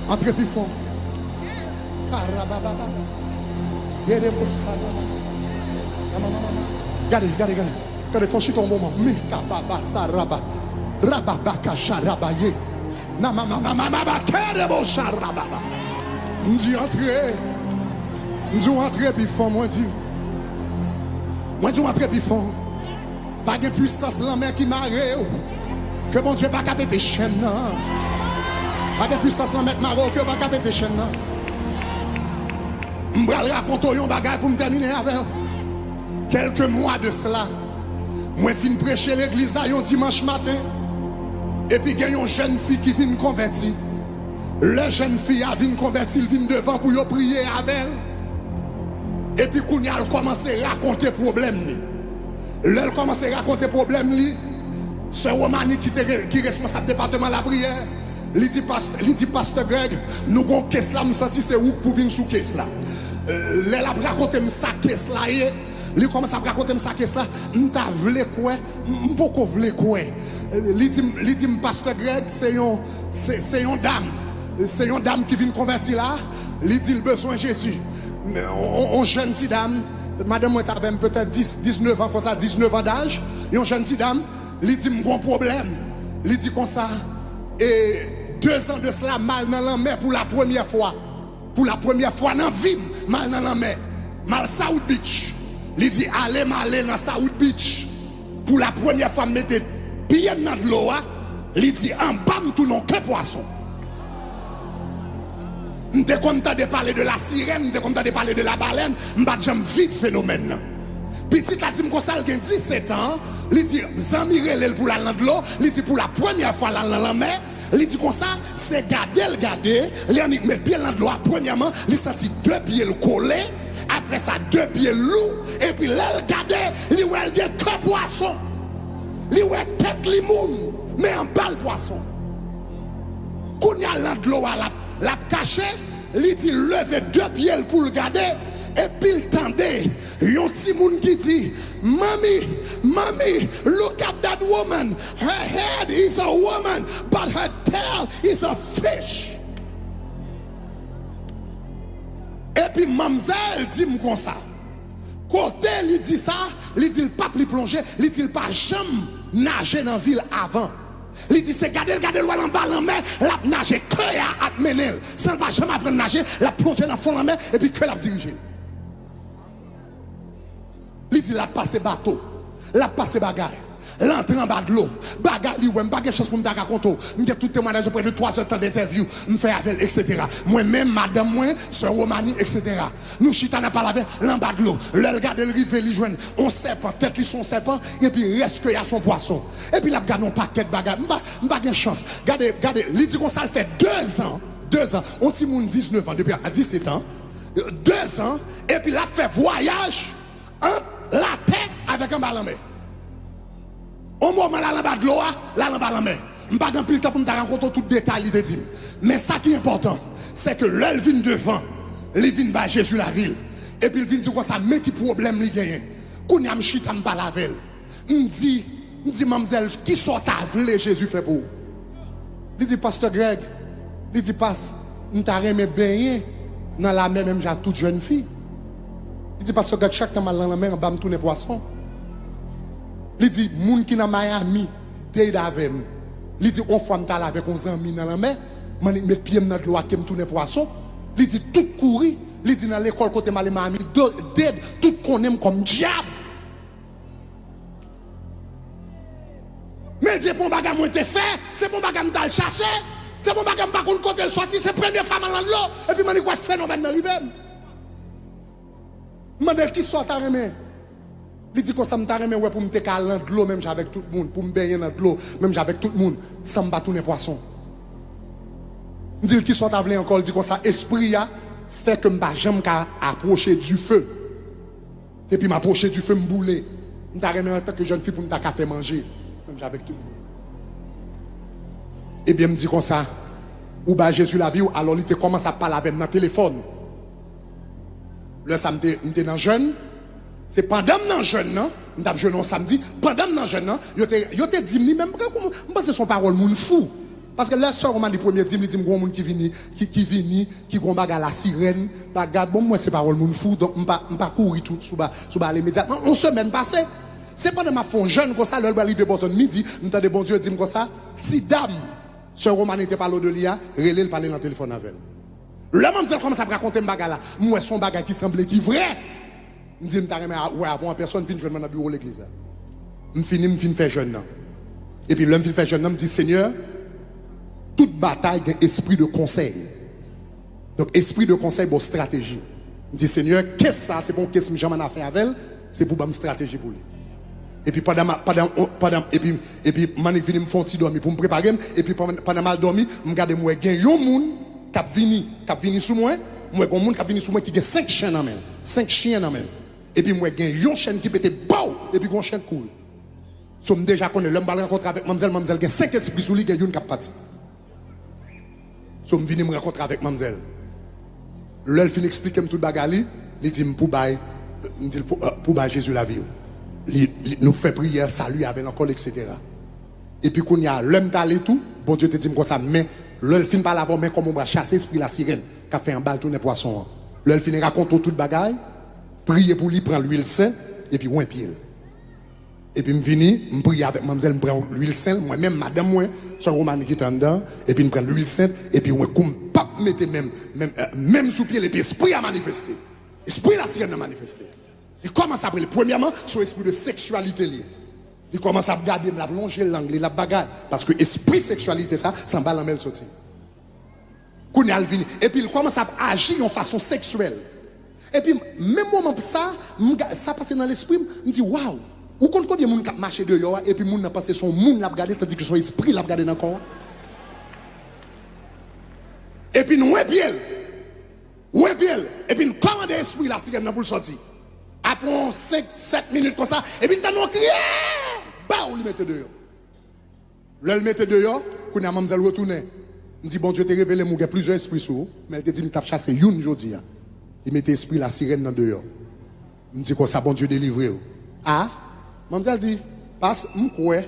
Entrez plus fort. Regardez. Regardez, faut chuter un moment. Nous entrer puis fond, moi dit. Moi dis entrer puis fond. Pas de puissance la mer qui marre. Que mon Dieu pas capter tes chaînes. Pas de puissance la mer qui marre que pas capter tes chaînes. Je vais raconter un bagage pour me terminer avec. Quelques mois de cela. Moi, je prêcher l'église un dimanche matin. Et puis, il y a une jeune fille qui vient convertir. La jeune fille a vient convertir, elle vient devant pour prier avec elle. Et puis, quand elle commence à raconter problème, elle commence à raconter problème, c'est Romani qui est responsable du département de la prière. Il dit, Pasteur Greg, nous avons une caisse là, je me sens c'est où pour venir sous caisse là. Elle a raconté sa caisse là. Il commence à raconter ça que ça, m'ta vle quoi, m'poko vle quoi. Il dit Pasteur Greg, c'est une dame qui vient convertir là. Il dit le besoin de Jésus. On jeune si dame, madame moi t'avais peut-être 19 ans comme ça, 19 ans d'âge, et on jeune si dame, il dit mon problème. Il dit comme ça et 2 ans de cela mal dans la mer pour la première fois. Pour la première fois dans vie, mal dans la mer. Mal South Beach. Il dit, allez dans South Beach. Pour la première fois, mettez pied dans de l'eau. Il dit, en bas, tout non que poisson. Je suis content de parler de la sirène, je suis content de parler de la baleine. Je ne jamais vivre phénomène. Petit a dit, il a 17 ans. Il dit, Zamirel pour la land de l'eau. Il dit, pour la première fois, dans la mer. Il dit comme ça, c'est garder. Il met pied dans de l'eau. Premièrement, il sentit 2 pieds collés. Après ça, 2 pieds loups. Et puis là, regardez, il voit des poissons. Il voit tête limoun, mais en bas le poisson. Quand il y a de l'eau, la caché, il dit levez 2 pieds pour le garder. Et puis il tendait. Il y a un petit monde qui dit, Mommy, look at that woman. Her head is a woman, but her tail is a fish. Et puis mademoiselle dit comme ça. Côté il dit ça, il dit le pas plus plonger, il dit pas jamais nager dans la ville avant. Il dit c'est garder l'eau en bas en mer, la nager que à mener. Ça ne va jamais apprendre à nager, la plonger dans le fond de la mer et puis que la diriger. Il dit la passe bateau, la passe bagaille. L'entrée en bas de l'eau, bagarre, je n'ai pas de chance pour me raconter. Je tout témoignage près de 3 heures d'interview, je fais avec elle, etc. Moi-même, madame, moi, soeur Romani, etc. Nous, chita n'a pas la veille, l'en bas de l'eau. Le regarde, le rive, il joue un serpent, tête qui sont serpent, et puis reste qu'il y a son poisson. Et puis là, regarde, un paquet de bagarre, je n'ai pas de chance. Regardez, il dit qu'on ça fait 2 ans, on dit 19 ans, depuis à 17 ans, 2 ans, et puis là, fait voyage entre la tête avec un ballon. Au moment là, là-bas de l'eau, là-bas de la mer. Je ne vais pas plus de temps pour me raconter tout détail. Mais ça qui est important, c'est que l'elle vient devant, il vient par Jésus la ville. Et puis il vient dire quoi ça, mais qui problème il gagne. Quand il y a un chita, je ne la ville. Je dis, mademoiselle, qui sort à vle Jésus fait pour vous? Il dit, Pasteur Greg, il dit, passe, je t'ai remis baigner dans la mer, même j'ai toute jeune fille.
Il dit, parce que chaque temps, dans la mer, on va me tourner poisson. Il dit, moun qui dans Miami, t'es avec moi. Il dit, on femme t'as avec 11 amis dans la mer, je mets pied dans l'eau qui me tourne poisson. Il dit, tout courir. Il dit, dans l'école, côté Miami, tout qu'on aime comme diable. Mais il dit, bon bagage, moi, t'ai fait, c'est bon bagage, m't'a le cherché, c'est bon bagage, m'pas qu'on côté le sorti, c'est la première femme dans l'eau, et puis, je dis, quoi, phénomène d'arriver. Je me dis, qui soit ta remè? Il dit, que ça m'a remè, ouais, pour me caler dans l'eau, même avec tout le monde, pour me baigner dans l'eau, même avec tout le monde, ça me bat tourner poisson. Je dis, qui soit ta vle encore, il dit, que ça, esprit, fait que je ne jamais approcher du feu. Et puis, m'approcher du feu, me bouler. Je remè en tant que jeune fille pour me faire manger. Avec tout le monde. Et bien, me dit comme ça, ou bah Jésus la vie, alors il commence à parler avec dans le téléphone. Là, ça m'était dans jeune. C'est pendant que dans jeune, non? M't'a jeune samedi. Pendant que dans jeune, non? Yo te dit, même, je pense que son parole, moun fou. Parce que là, soeur, on m'a dit, premier dit, il dit, mon monde qui vini, qui gon baga la sirène, baga, bon, moi, c'est parole, moun fou, donc, m'pas courir tout, sous les médias. On semaine passée. C'est pas de ma fond jeune comme ça, l'heure arrive bon midi, nous t'as des bons Dieu dit comme ça, si dame, sœur Roman n'était pas l'eau de l'IA, relève le parler dans le téléphone avec elle. Le mademoiselle commence à raconter un bagage là, moi son bagage qui semblait qui vrai. Je dis, ouais, avant personne vient jouer dans le bureau de l'église. Je finis faire jeune. Et puis l'homme qui fait jeune, me dit, Seigneur, toute bataille a un esprit de conseil. Donc, esprit de conseil, bon stratégie. Je dis, Seigneur, qu'est-ce que ça? C'est bon, qu'est-ce que j'ai fait avec elle? C'est pour une stratégie pour lui. Et puis pendant et puis manif vini me font ti dormir pour me préparer et puis pendant mal dormi me garder moi gain yon moun k'ap vini sous moi gon moun k'ap vini sous moi qui a 5 chiens dans même 5 chiens dans même et puis moi gain yon chien qui pète bao et puis gon chien cool so me déjà connais l'homme balle rencontre avec mademoiselle gain 5 esprits sous lui gain yon k'ap parti so me vini me rencontrer avec mademoiselle l'elle fin expliquer me tout bagali il dit pour bail Jésus la vie nous fait prière, salut avec l'encore, etc. Et puis, quand il y a l'homme d'aller tout, bon Dieu te dit comme ça, mais l'homme fin par l'avant, mais comme on va chasser l'esprit la sirène, qui a fait un bal tourner poisson. L'homme fin raconte tout le bagaille, prier pour lui, prendre l'huile sainte, et puis un pied. Et puis, je viens, je prie avec mademoiselle, je prends l'huile sainte, moi-même, madame, moi, sur Romane qui est en dedans, et puis je prends l'huile sainte, et puis, je mettre même sous pied, l'esprit a manifesté. L'esprit la sirène a manifesté. Il commence à parler, premièrement, sur l'esprit de sexualité lié. Il commence à regarder, la plonger l'angle, la bagarre. Parce que l'esprit de sexualité, ça va dans le sortir. Et puis il commence à agir en façon sexuelle. Et puis, même moment ça passe dans l'esprit, je me dis, waouh, où compte combien de gens qui marché dehors, et puis les gens n'a passé son monde l'a regardé, tandis que son esprit l'a regardé dans le corps. Et puis nous, et puis, et puis nous commandons l'esprit, la sirène pour le sortir. Après 5-7 minutes comme ça, et puis nous crié, bah, on le mettait dehors. Là, le mettait dehors, quand la mademoiselle retournait, il dit, bon Dieu t'a révélé, il y a plusieurs esprits sur, mais elle t'a dit, il t'a chassé une aujourd'hui. Il mettait l'esprit, la sirène dans dehors. Il dit, quoi ça, bon Dieu délivré. Ah, mademoiselle dit, passe, m'coué,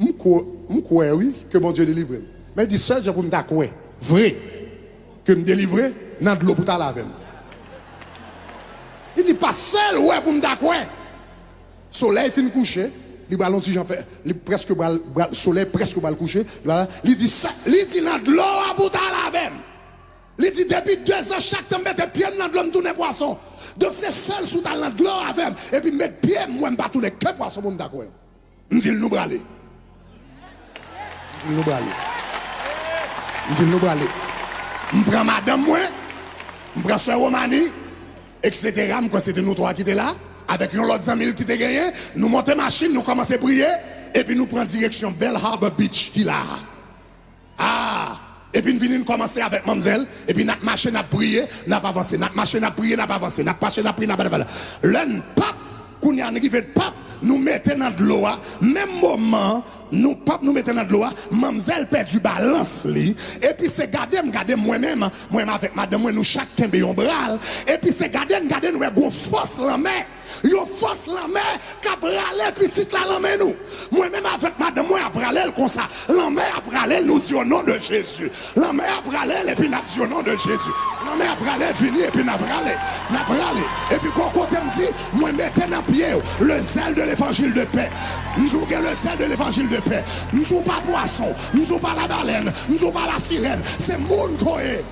oui, que bon Dieu délivré. Mais elle dit, seul, j'ai pour me d'accord, vrai, que me délivrer, dans de l'eau pour ta laver. Il dit pas seul, ouais, pour me d'accord. Soleil fin couché, il ballon si j'en fais, presque soleil presque bal couché, il dit dans de l'eau à bout à la veine. Il dit depuis 2 ans chaque temps mettre pied dans de l'eau tourner poisson. Donc c'est seul sous dans de l'eau avec et puis mettre pied moi pas tous les que poisson pour me d'accord. Il dit nous braler. Il dit nous braler. Je prends madame moi, je prends soeur Romani, etc. Quand c'était nous trois qui étaient là, avec nos autres amis qui étaient gagnés, nous montons machine, nous commençons à prier, et puis nous prenons direction Bell Harbor Beach qui là. Ah! Et puis nous venons commencer avec mademoiselle, et puis notre machine a prié, n'a pas avancé, notre machine a prié, n'a pas avancé, notre machine a prié, n'a pas avancé. L'un pape, qu'on y a arrivé de pape, nous mettons dans de l'eau, même moment, nous pape nous mettons dans de l'eau, mademoiselle perd du balance, et puis c'est garder moi-même avec madame, nous chacun un bras, et puis c'est garder nous avons force la main.
Yo force la mer qu'a bralé petite la main nous. Moi même avec madame moi a bralé comme ça. La mer a bralé nous dit au nom de Jésus. La mer a bralé et puis n'a dit au nom de Jésus. La mer a bralé fini et puis n'a bralé. Et puis quand côté me dit moi mettez dans pied le zèle de l'évangile de paix. Nous avons le zèle de l'évangile de paix. Nous n'avons pas poisson, nous n'avons pas la baleine, nous n'avons pas la sirène. C'est monde koé.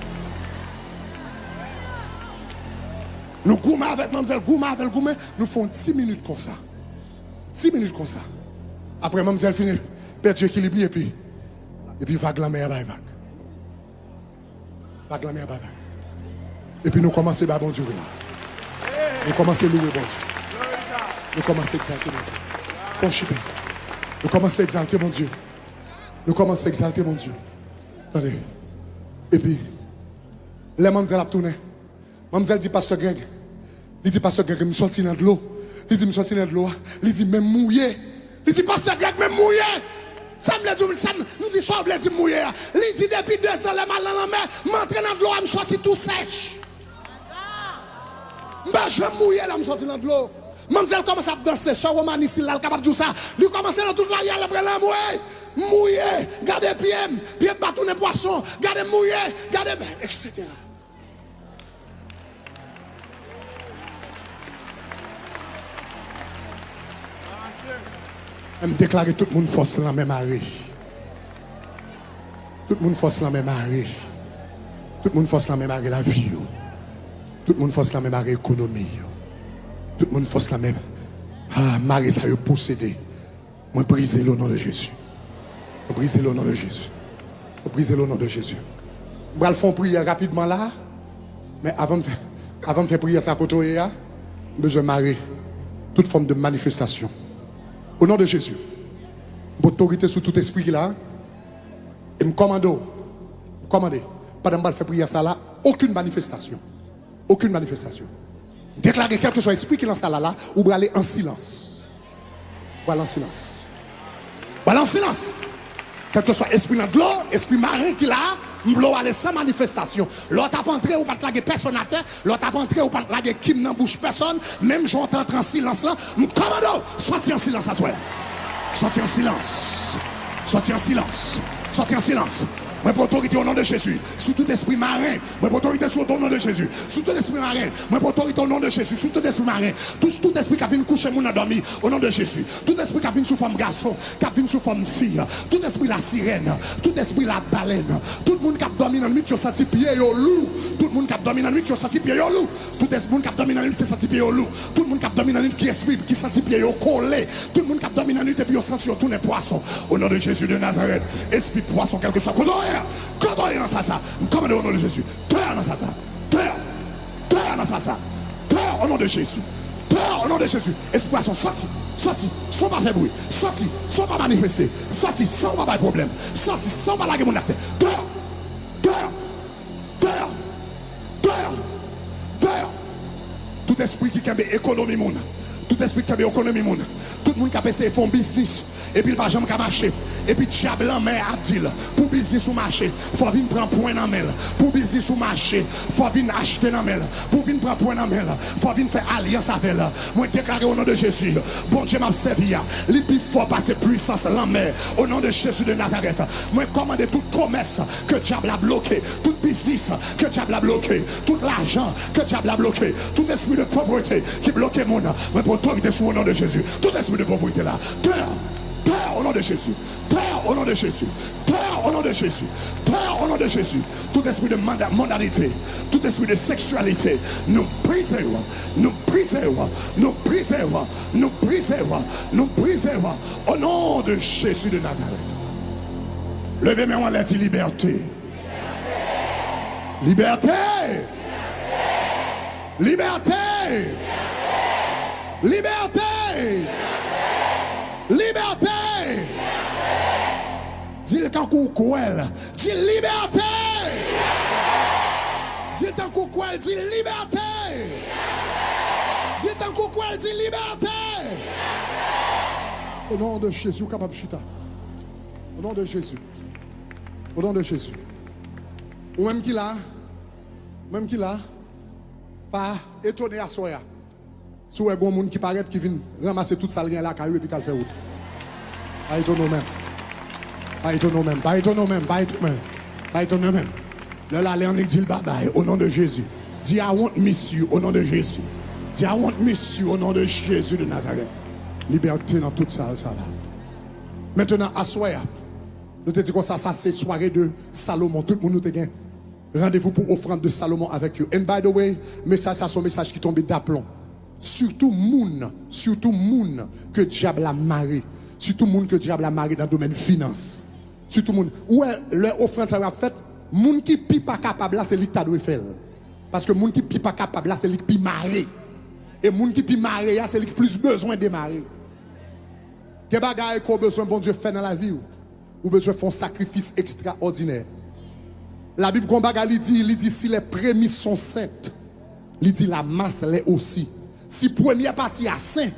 Nous goûtons avec mademoiselle, nous faisons 10 minutes comme ça. 10 minutes comme ça. Après mademoiselle finit, perdre l'équilibre et puis vague la mer vague. Vague la mer vague. Et puis nous commençons à bon Dieu là. Nous commençons à louer bon Dieu. Nous commençons à exalter mon Dieu. Conchita. Nous commençons à exalter mon Dieu. Nous commençons à exalter mon Dieu. Attendez. Et puis, les mademoiselles a tourné. Mademoiselle dit, Pasteur Greg. Il dit, Pasteur Greg, je me sorti dans de l'eau. Il dit, je me sorti dans de l'eau. Il dit, même mouillé. Il dit, Pasteur Greg, même mouillé. Ça me dit, me dit, soit vous dit mouillé. Il dit, depuis 2 ans, les mal dans la mer, m'entraîne dans de l'eau, je me sorti tout sèche. Je vais mouiller là, je me sorti dans de l'eau. Mademoiselle commence à danser, soeur Romani ici, là, capable de dire ça. Lui commence dans toute la gueule, après la mouiller, gardez pied battre les poissons, gardez mouiller, gardez, etc. Je me déclare tout le monde force la même arrêt. Tout le monde force la même arrêt. Tout le monde force la même arrêt la vie. Tout le monde force la même arrêt économie. Tout le monde force la même. Ah, Marie, ça y est possédé. Moi, briser le nom de Jésus. Briser le nom de Jésus. Briser le nom de Jésus. Je vais le faire prier rapidement là. Mais avant de faire prier ça côté, j'ai besoin de marier toute forme de manifestation. Au nom de Jésus. Autorité sur tout esprit qui là. Et me commande. Pendant que je fais prier ça là, aucune manifestation. Aucune manifestation. Déclarer quel que soit l'esprit qui lance là, ou va aller en silence. Ou aller en silence. Ou aller en silence. Quel que soit l'esprit dans l'eau, esprit marin qui là, m'vlo aller sans manifestation. L'autre a pas entré ou pas plaguer personne à terre, l'autre a pas entré ou pas plaguer kim dans bouche personne, même j'entends en silence là, m'commando, sorti en silence à soi. Sorti en silence. Sorti en silence. Sorti en silence. Moi, pour autorité au nom de Jésus, sous tout esprit marin, moi, pour autorité sous le nom de Jésus, sous tout esprit marin, moi, pour autorité au nom de Jésus, sous tout esprit marin, tout esprit qui a venu coucher mon endormi, au nom de Jésus, tout esprit qui a venu sous forme garçon, qui a venu sous forme fille, tout esprit la sirène, tout esprit la baleine, tout le monde qui a dormi dans la nuit, qui a senti pied au loup, tout le monde qui a dormi dans la nuit, qui a senti pied au loup, tout le monde qui a dormi dans la nuit, qui a senti pied au loup, tout le monde qui a dormi dans la nuit, qui esprit, qui senti pied au collé, tout le monde qui a dormi dans la nuit, et puis qui a senti tous les poissons, au nom de Jésus de Nazareth, esprit poisson, quel que soit, quand on est dans ça, commandez au nom de Jésus. Terre dans ça. Terre dans ça. Terre au nom de Jésus. Terre au nom de Jésus. Esprit poisson, sorti, sans pas faire bruit. Sorti, sans pas manifester. Sorti, sans pas de problème. Sorti, sans pas laguer mon acte. Terre. Tout esprit qui cambe économie monde. Tout esprit qui a économie monde. Tout le monde qui a essayé de faire un business. Et puis, il va jamais marcher. Et puis, diable en mer a dit, pour business ou marché, il faut venir prendre point dans mail. Pour business ou marché, il faut venir acheter dans mail. Pour venir prendre point dans mail, il faut venir faire alliance avec elle. Moi, déclarer au nom de Jésus, bon Dieu m'a servi. Les plus fort passer puissance en mer. Au nom de Jésus de Nazareth, moi, commande toute promesse que diable a bloqué. Tout business que diable a bloqué. Tout l'argent que diable a bloqué. Tout esprit de pauvreté qui bloque le monde. Moi, pour autorité sous au nom de Jésus. Tout esprit de pauvreté là. Père au nom de Jésus. Père au nom de Jésus. Père au nom de Jésus. Père au nom de Jésus. Tout esprit de mondanité, tout esprit de sexualité, nous brisons, nous brisons, nous brisons, nous brisons, nous brisons au nom de Jésus de Nazareth. Levez-moi en l'air, dit liberté. Liberté. Liberté. Liberté. Liberté. Dis le cankou kouel. Dis liberté. Dis le cankou kouel. Dis liberté. Dis le cankou kouel. Dis liberté. Au nom de Jésus, capable chita. Au nom de Jésus. Au nom de Jésus. Ou même qui là, pas étonné à soi.
Si vous avez un monde qui paraît qui vient ramasser toute ça là caillou et puis qu'elle fait route. Pas étonnant même. Pas étonnant même. Pas étonnant même. Pas étonnant même. Pas étonnant même. Là, Léonique dit le bye au nom de Jésus. Dis I want miss you au nom de Jésus. Dis I want miss you au nom de Jésus de Nazareth. Liberté dans toute ça là. Maintenant, à soir, nous te disons ça c'est soirée de Salomon. Tout le monde nous te gagne. Rendez-vous pour offrande de Salomon avec vous. And by the way, message ça son message qui tombe d'aplomb. Surtout moun que diable a marré. Surtout moun que diable a marré dans le domaine finance. Surtout moun. Où est leur offrande ça va fait? Moun qui pi pas capable là c'est lui qui doit faire. Parce que moun qui pi pas capable là c'est lui qui marré. Et moun qui pi marré là c'est lui qui plus besoin de marrer. Quel bagage qu'on besoin bon Dieu faire dans la vie ou besoin faire un sacrifice extraordinaire. La Bible qu'on bagage il dit si les prémices sont saintes, il dit la masse l'est aussi. Si première partie à saint,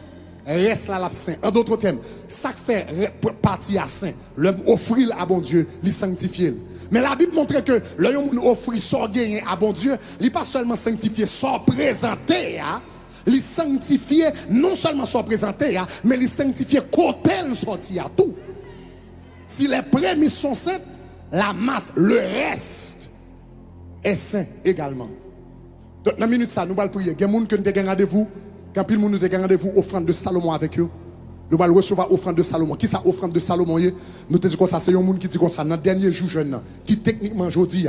reste là l'absent. En d'autres termes, ça fait partie à saint, l'homme offrir à bon Dieu, lui sanctifier. Mais la Bible montre que l'homme offrir sans gagner à bon Dieu, il pas seulement sanctifier, sans présenter, il sanctifier non seulement sans présenter, mais il sanctifier côté le sorti à tout. Si les prémices sont saintes, la masse, le reste est saint également. Donc, dans une minute, ça, nous allons prier. Il y a des gens qui ont un rendez-vous. Quand il y a des gens qui ont un rendez-vous, offrande de Salomon avec eux. Nous allons recevoir offrande de Salomon. Qui ça, offrande de Salomon? Nous te disons que ça, c'est un monde qui dit comme ça, dans le dernier jour jeune, qui techniquement, aujourd'hui,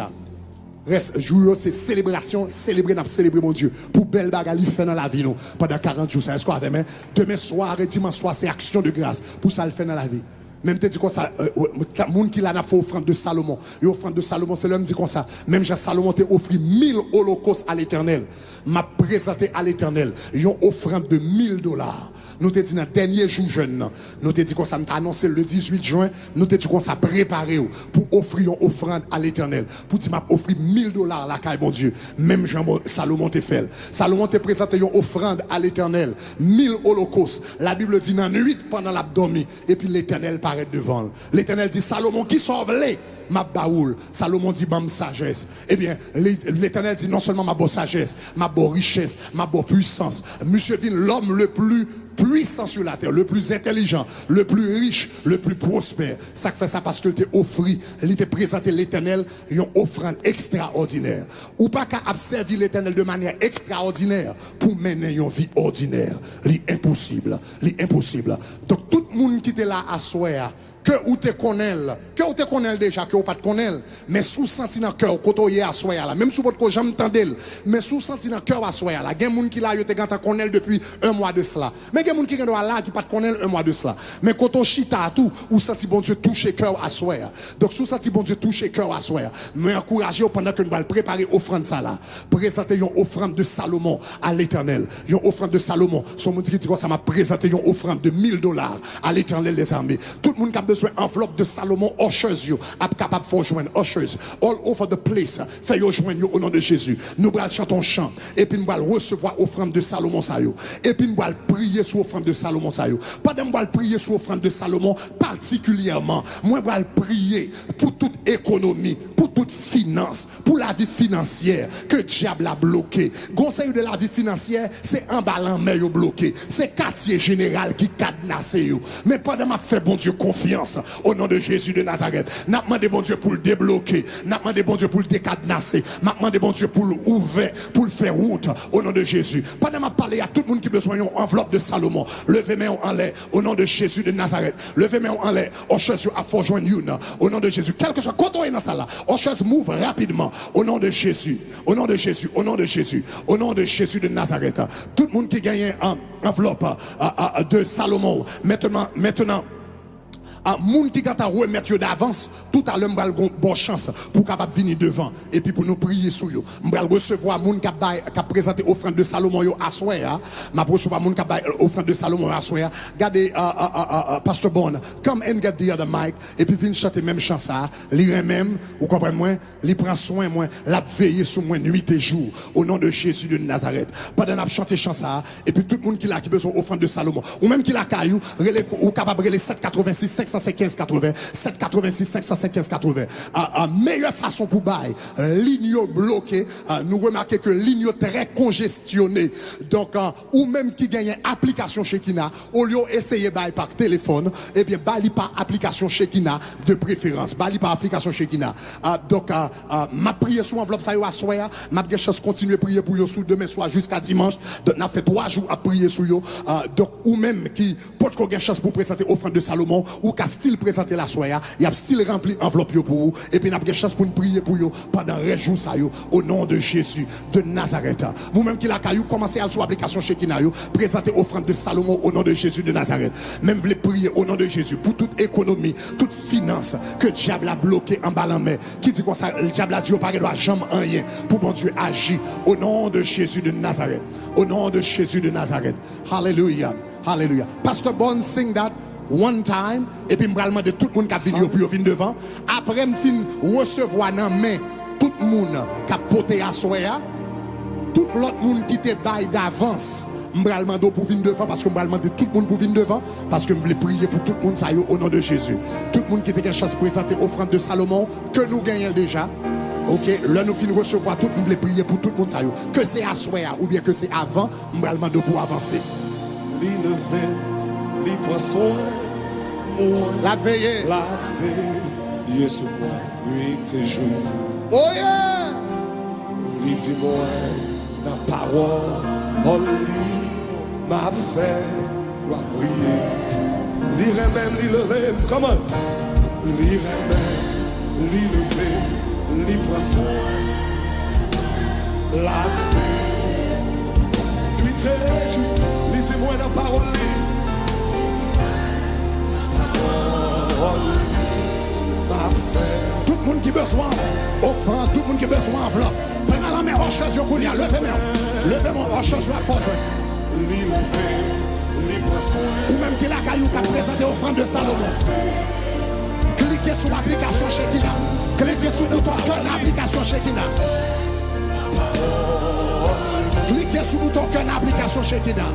reste jour, c'est célébration, célébrer mon Dieu. Pour belle bagarre, il fait dans la vie, nous, pendant 40 jours. Ça, est-ce qu'on avait, mais demain soir et dimanche soir, c'est action de grâce. Pour ça, il fait dans la vie. Même te dit comme ça, monde qui l'a fait offrande de Salomon. Et offrande de Salomon, c'est l'homme dit comme ça. Même Jean Salomon t'a offert 1000 holocaustes à l'Éternel. M'a présenté à l'Éternel une offrande de $1000. Nous te dit dans le dernier jour jeune, nous te dit qu'on s'est annoncé le 18 juin, nous te dit qu'on s'est préparé pour offrir une offrande à l'Éternel. Pour dire m'a offert $1000 la caille mon Dieu. Même Jean Salomon te fait. Salomon te présenté une offrande à l'Éternel. 1000 holocaustes. La Bible dit dans la nuit pendant l'abdomen. Et puis l'Éternel paraît devant. L'Éternel dit Salomon qui sauve-les. Ma baoul, Salomon dit ma sagesse. Eh bien, l'Éternel dit non seulement ma bonne sagesse, ma bonne richesse, ma bonne puissance. Monsieur dit l'homme le plus puissant sur la terre, le plus intelligent, le plus riche, le plus prospère. Ça fait ça parce qu'il t'a offert, il t'a présenté l'Éternel une offrande extraordinaire. Ou pas qu'à observer l'Éternel de manière extraordinaire pour mener une vie ordinaire. L'impossible, l'impossible. Donc tout le monde qui était là à soir, que ou te connaît déjà, que ou pas te connaît, mais sous senti dans cœur, quand y est à soir là, même sous votre j'aime entendre, mais sous senti dans cœur à soir là, il y a des gens qui là, yo te ganta connaît depuis un mois de cela. Mais il y a des gens qui sont là, qui pas te connaît un mois de cela. Mais quand on chita tout, ou senti bon Dieu toucher cœur à soir. Donc sous senti bon Dieu toucher cœur à soir. Mais encouragez pendant que nous allons préparer offrande ça là. Présenter une offrande de Salomon à l'Éternel. Une offrande de Salomon. Son monde qui dit ça m'a présenté une offrande de $1000 à l'Éternel des armées. Tout le monde qui a besoin enveloppe de Salomon, ushers you, capable de joindre, ushers, all over the place, fait yo joindre au nom de Jésus. Nous allons chanter un chant, et puis nous allons recevoir offrande de Salomon ça yo. Et puis nous allons prier sur offrande de Salomon ça yo. Pas de nous allons prier sur offrande de Salomon particulièrement. Moi je vais prier pour toute économie, pour toute finance, pour la vie financière que diable a bloqué. Conseil de la vie financière, c'est un ballon mais yo bloqué. C'est quartier général qui cadenassé yo. Mais pas de m'a fait bon Dieu confiance. Au nom de Jésus de Nazareth, n'a demandé bon Dieu pour le débloquer, n'a demandé bon Dieu pour le décadenasser, n'a demandé bon Dieu pour l'ouvrir, pour le faire route au nom de Jésus. Pendant m'a parlé à tout le monde qui a besoin d'une enveloppe de Salomon, levez-moi en l'air au nom de Jésus de Nazareth, levez-moi en l'air, on cherche à rejoindre une au nom de Jésus, quel que soit quand on est dans ça là, on cherche move rapidement au nom de Jésus, au nom de Jésus, au nom de Jésus, au nom de Jésus de Nazareth. Tout le monde qui gagne une enveloppe de Salomon, maintenant un monde qui a remettre d'avance, tout à l'heure, m'bral bonne chance pour capable venir devant et puis pour nous prier sur eux. M'bral recevoir monde qui a présenté offrande de Salomon yo à soir, m'a recevoir monde qui a offrande de Salomon à soir. Regardez Pastor Bon, come and get the other mic et puis viens chanter même chant ça, lire même, vous comprenez moi, il prend soin moi, l'a veiller sur moi nuit et jour au nom de Jésus de Nazareth. Pendant n'a chanter chant ça et puis tout le monde qui a besoin offrande de Salomon ou même qui l'a caillou, ou capable les 786
505 15 80, 786 505 15 80. Meilleure façon pour bailler, ligne bloquée, nous remarquons que ligne très congestionnée. Donc, ou même qui gagne application Shekina, au lieu d'essayer bailler par téléphone, eh bien, bailler par application Shekina de préférence. Bailler par application Shekina. Donc, ma prière sur enveloppe, ça y est, à soir, ma chance continuer à prier pour vous sous demain soir jusqu'à dimanche. Donc, on a fait 3 jours à prier sur vous. Donc, ou même qui peut qu'on ait chance pour présenter offrande de Salomon, ou qu'à style présenter la soirée, il y a style rempli enveloppe pour vous, et puis on a chance pour nous prier pour vous pendant les jours ça yo, au nom de Jésus de Nazareth. Vous-même qui la caillou, commencez à sur application Shekina yo, présenter offrande de Salomon au nom de Jésus de Nazareth. Même vous prier au nom de Jésus pour toute économie, toute finance que le diable a bloqué en bas en main, qui dit comme ça, le diable a dit, pas qu'il jamais rien pour bon Dieu agir au nom de Jésus de Nazareth. Au nom de Jésus de Nazareth. Hallelujah. Hallelujah. Pastor Bon sing that one time, et puis je de tout le monde qui a vidéo pour venir devant. Après, je fin recevoir dans main tout le monde qui a porté à soya, tout l'autre monde qui te baille d'avance. Je vais pour venir devant parce que je vais demander tout le monde pour venir devant parce que je voulais prier pour tout le monde ça y est, au nom de Jésus. Tout le monde qui était chance de présenter offrande de Salomon que nous gagnons déjà. Ok, là nous finissons recevoir tout, nous voulons prier pour tout le monde ça y est. Que c'est à soya ou bien que c'est avant, je vais demander pour avancer.
Les levées, les poissons,
la veille,
Yesu moi, nuit et jour.
oh yeah!
Les dis-moi, la parole, oh lui, m'a fait, doit prier. Les remèdes, les lever, come on. Les remèdes, les lever, les poissons, la vie, nuit et jour. Lisez-moi la parole.
Tout le monde qui besoin, offrande, tout le monde qui besoin, enveloppe. Prenez la main, rocheuse, levez-moi, rocheuse, la forge. Ou même qui la caillou qui a présenté offrande de Salomon. Cliquez sur l'application Shekina. Cliquez sur le bouton cœur l'application Shekina. Cliquez sur le bouton cœur l'application Shekina.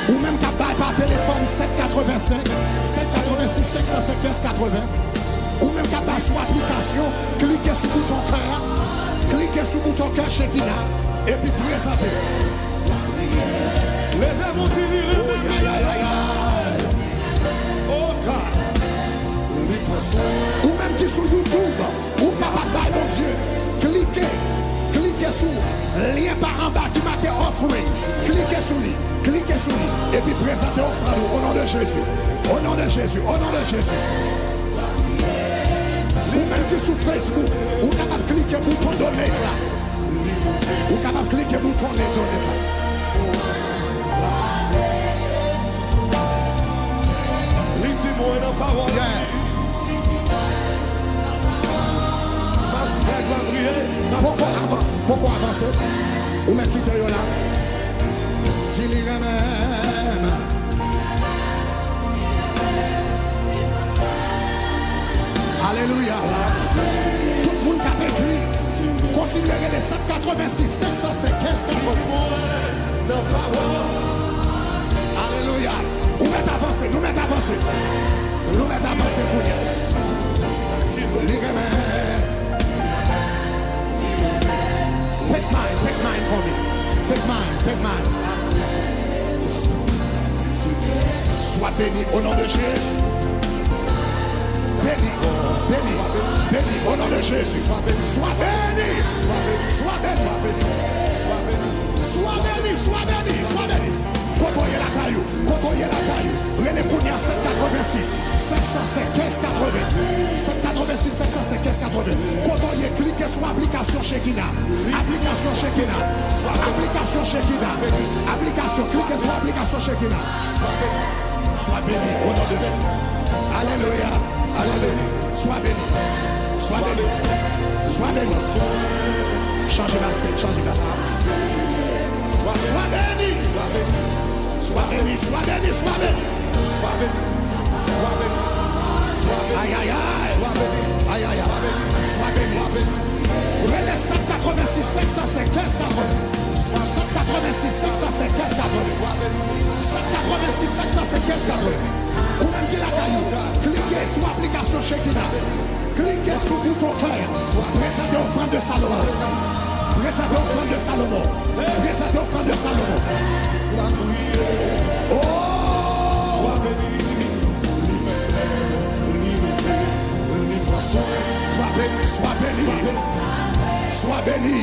Ou même qu'à bail par téléphone 785, 786, 515, 80. Ou même qu'à bail sur application, cliquez sur le bouton cœur, cliquez sur le bouton cœur Shekina, et puis présentez.
Levez mon délire, oh God.
Ou même qui sur YouTube, ou capable mon Dieu, cliquez sur le lien par en bas qui marque offering. Cliquez sur lui, et puis présentez offrande au nom de Jésus. Au nom de Jésus, au nom de Jésus. Ou même qui sur Facebook, ou capable de cliquer bouton donner là. Ou capable de cliquer bouton donner là.
Lisez-moi la parole.
Pourquoi avancer? Ou même quitter là? Tu lis même. Alléluia. Tout le monde qui a écrit, continuez à les 786, 505, 15, 80. Alléluia. Nous mettons avancer, nous mettons avancer. Nous mettons avancer pour Dieu. Lis même. Take mine for me. Take mine. Sois béni au nom de Jésus. Béni au nom de Jésus. Sois béni. Côtoyez la caillou. René Kounia 786, 505, 15, 80. 786, 505, 15, 80. Côtoyez, cliquez sur application Shekina. Application, cliquez sur application Shekina. Sois béni au nom de Dieu. Alléluia. Sois béni. Changez basket. Sois béni. Aïe. Sois béni. Sois béni. 505, 1580. 186, 505, 1580. 186, 505, 1580. Ou même qui la caillou, cliquez sur l'application Shekina. Cliquez sur le bouton clair. Présentez offrande de Salomon. Présentez offrande de Salomon. Présentez offrande de Salomon. Oh! Sois béni. Sois béni. Sois béni.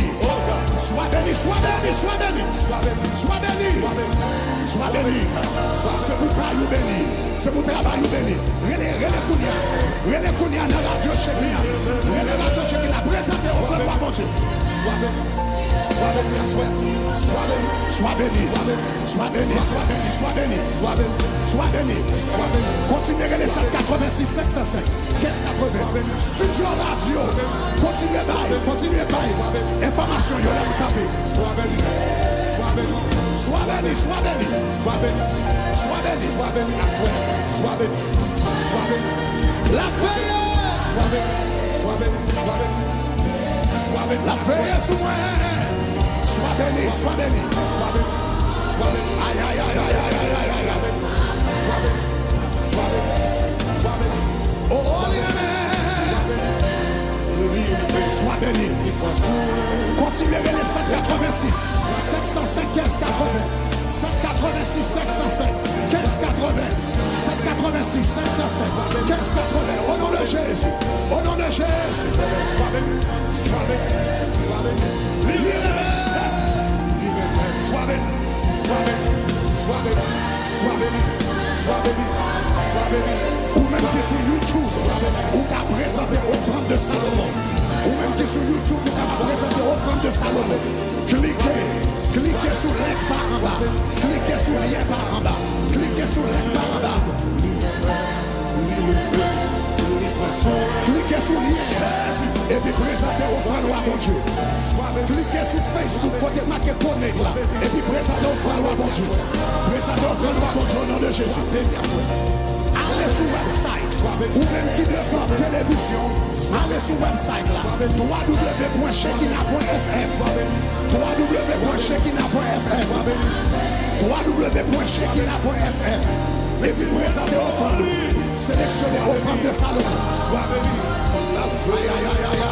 Sois béni. Sois béni. Sois béni. Sois béni. Sois béni. Sois béni. C'est pour travail béni. C'est pour travail béni. Relais Kounia dans la radio Shekina. Relais radio Shekina. Présentez offrande de mon Dieu. Sois béni, sois béni, sois béni, sois béni, sois béni, sois béni, sois béni, sois béni. Continuez les 786, 505, 1580. Studio radio. Continuez bail. Information, yo la tapé. Sois béni, sois béni, sois béni, sois béni, sois béni, sois béni, sois béni, sois béni, sois béni. La paix. Sois béni, sois béni, sois béni. La paix sous moi. Sois béni, sois béni, sois béni, sois béni. Aïe, aïe, aïe, aïe, aïe, aïe, aïe, aïe, aïe. Sois béni, sois béni, sois béni. Oh, sois béni. Continuez les 786, 505, 1580. 786, 505, 1580. 786, 505, 1580. Au nom de Jésus, au nom de Jésus. Sois béni, sois béni, sois béni. Sois béni, sois béni, sois béni, sois béni, sois béni, sois béni. Ou même qui sur YouTube, ou qui a présenté offrande de Salomon. Ou même qui sur YouTube, ou qui a présenté offrande de Salomon. Cliquez sur le lien par en bas. Cliquez sur le lien par en bas. Cliquez sur le lien par en bas. Cliquez sur le lien et puis présentez offrande à mon Dieu. Cliquez sur Facebook, côté marqué connect là, et puis présentez offrande à mon Dieu. Présentez offrande à mon Dieu au nom de Jésus. Allez sur le website, ou même qui devant télévision, allez sur le website là, www.shekina.fm, www.shekina.fm, www.shekina.fm. Et puis présentez offrande, sélectionnez offrande de Salomon. Aïe, aïe, aïe, aïe, aïe.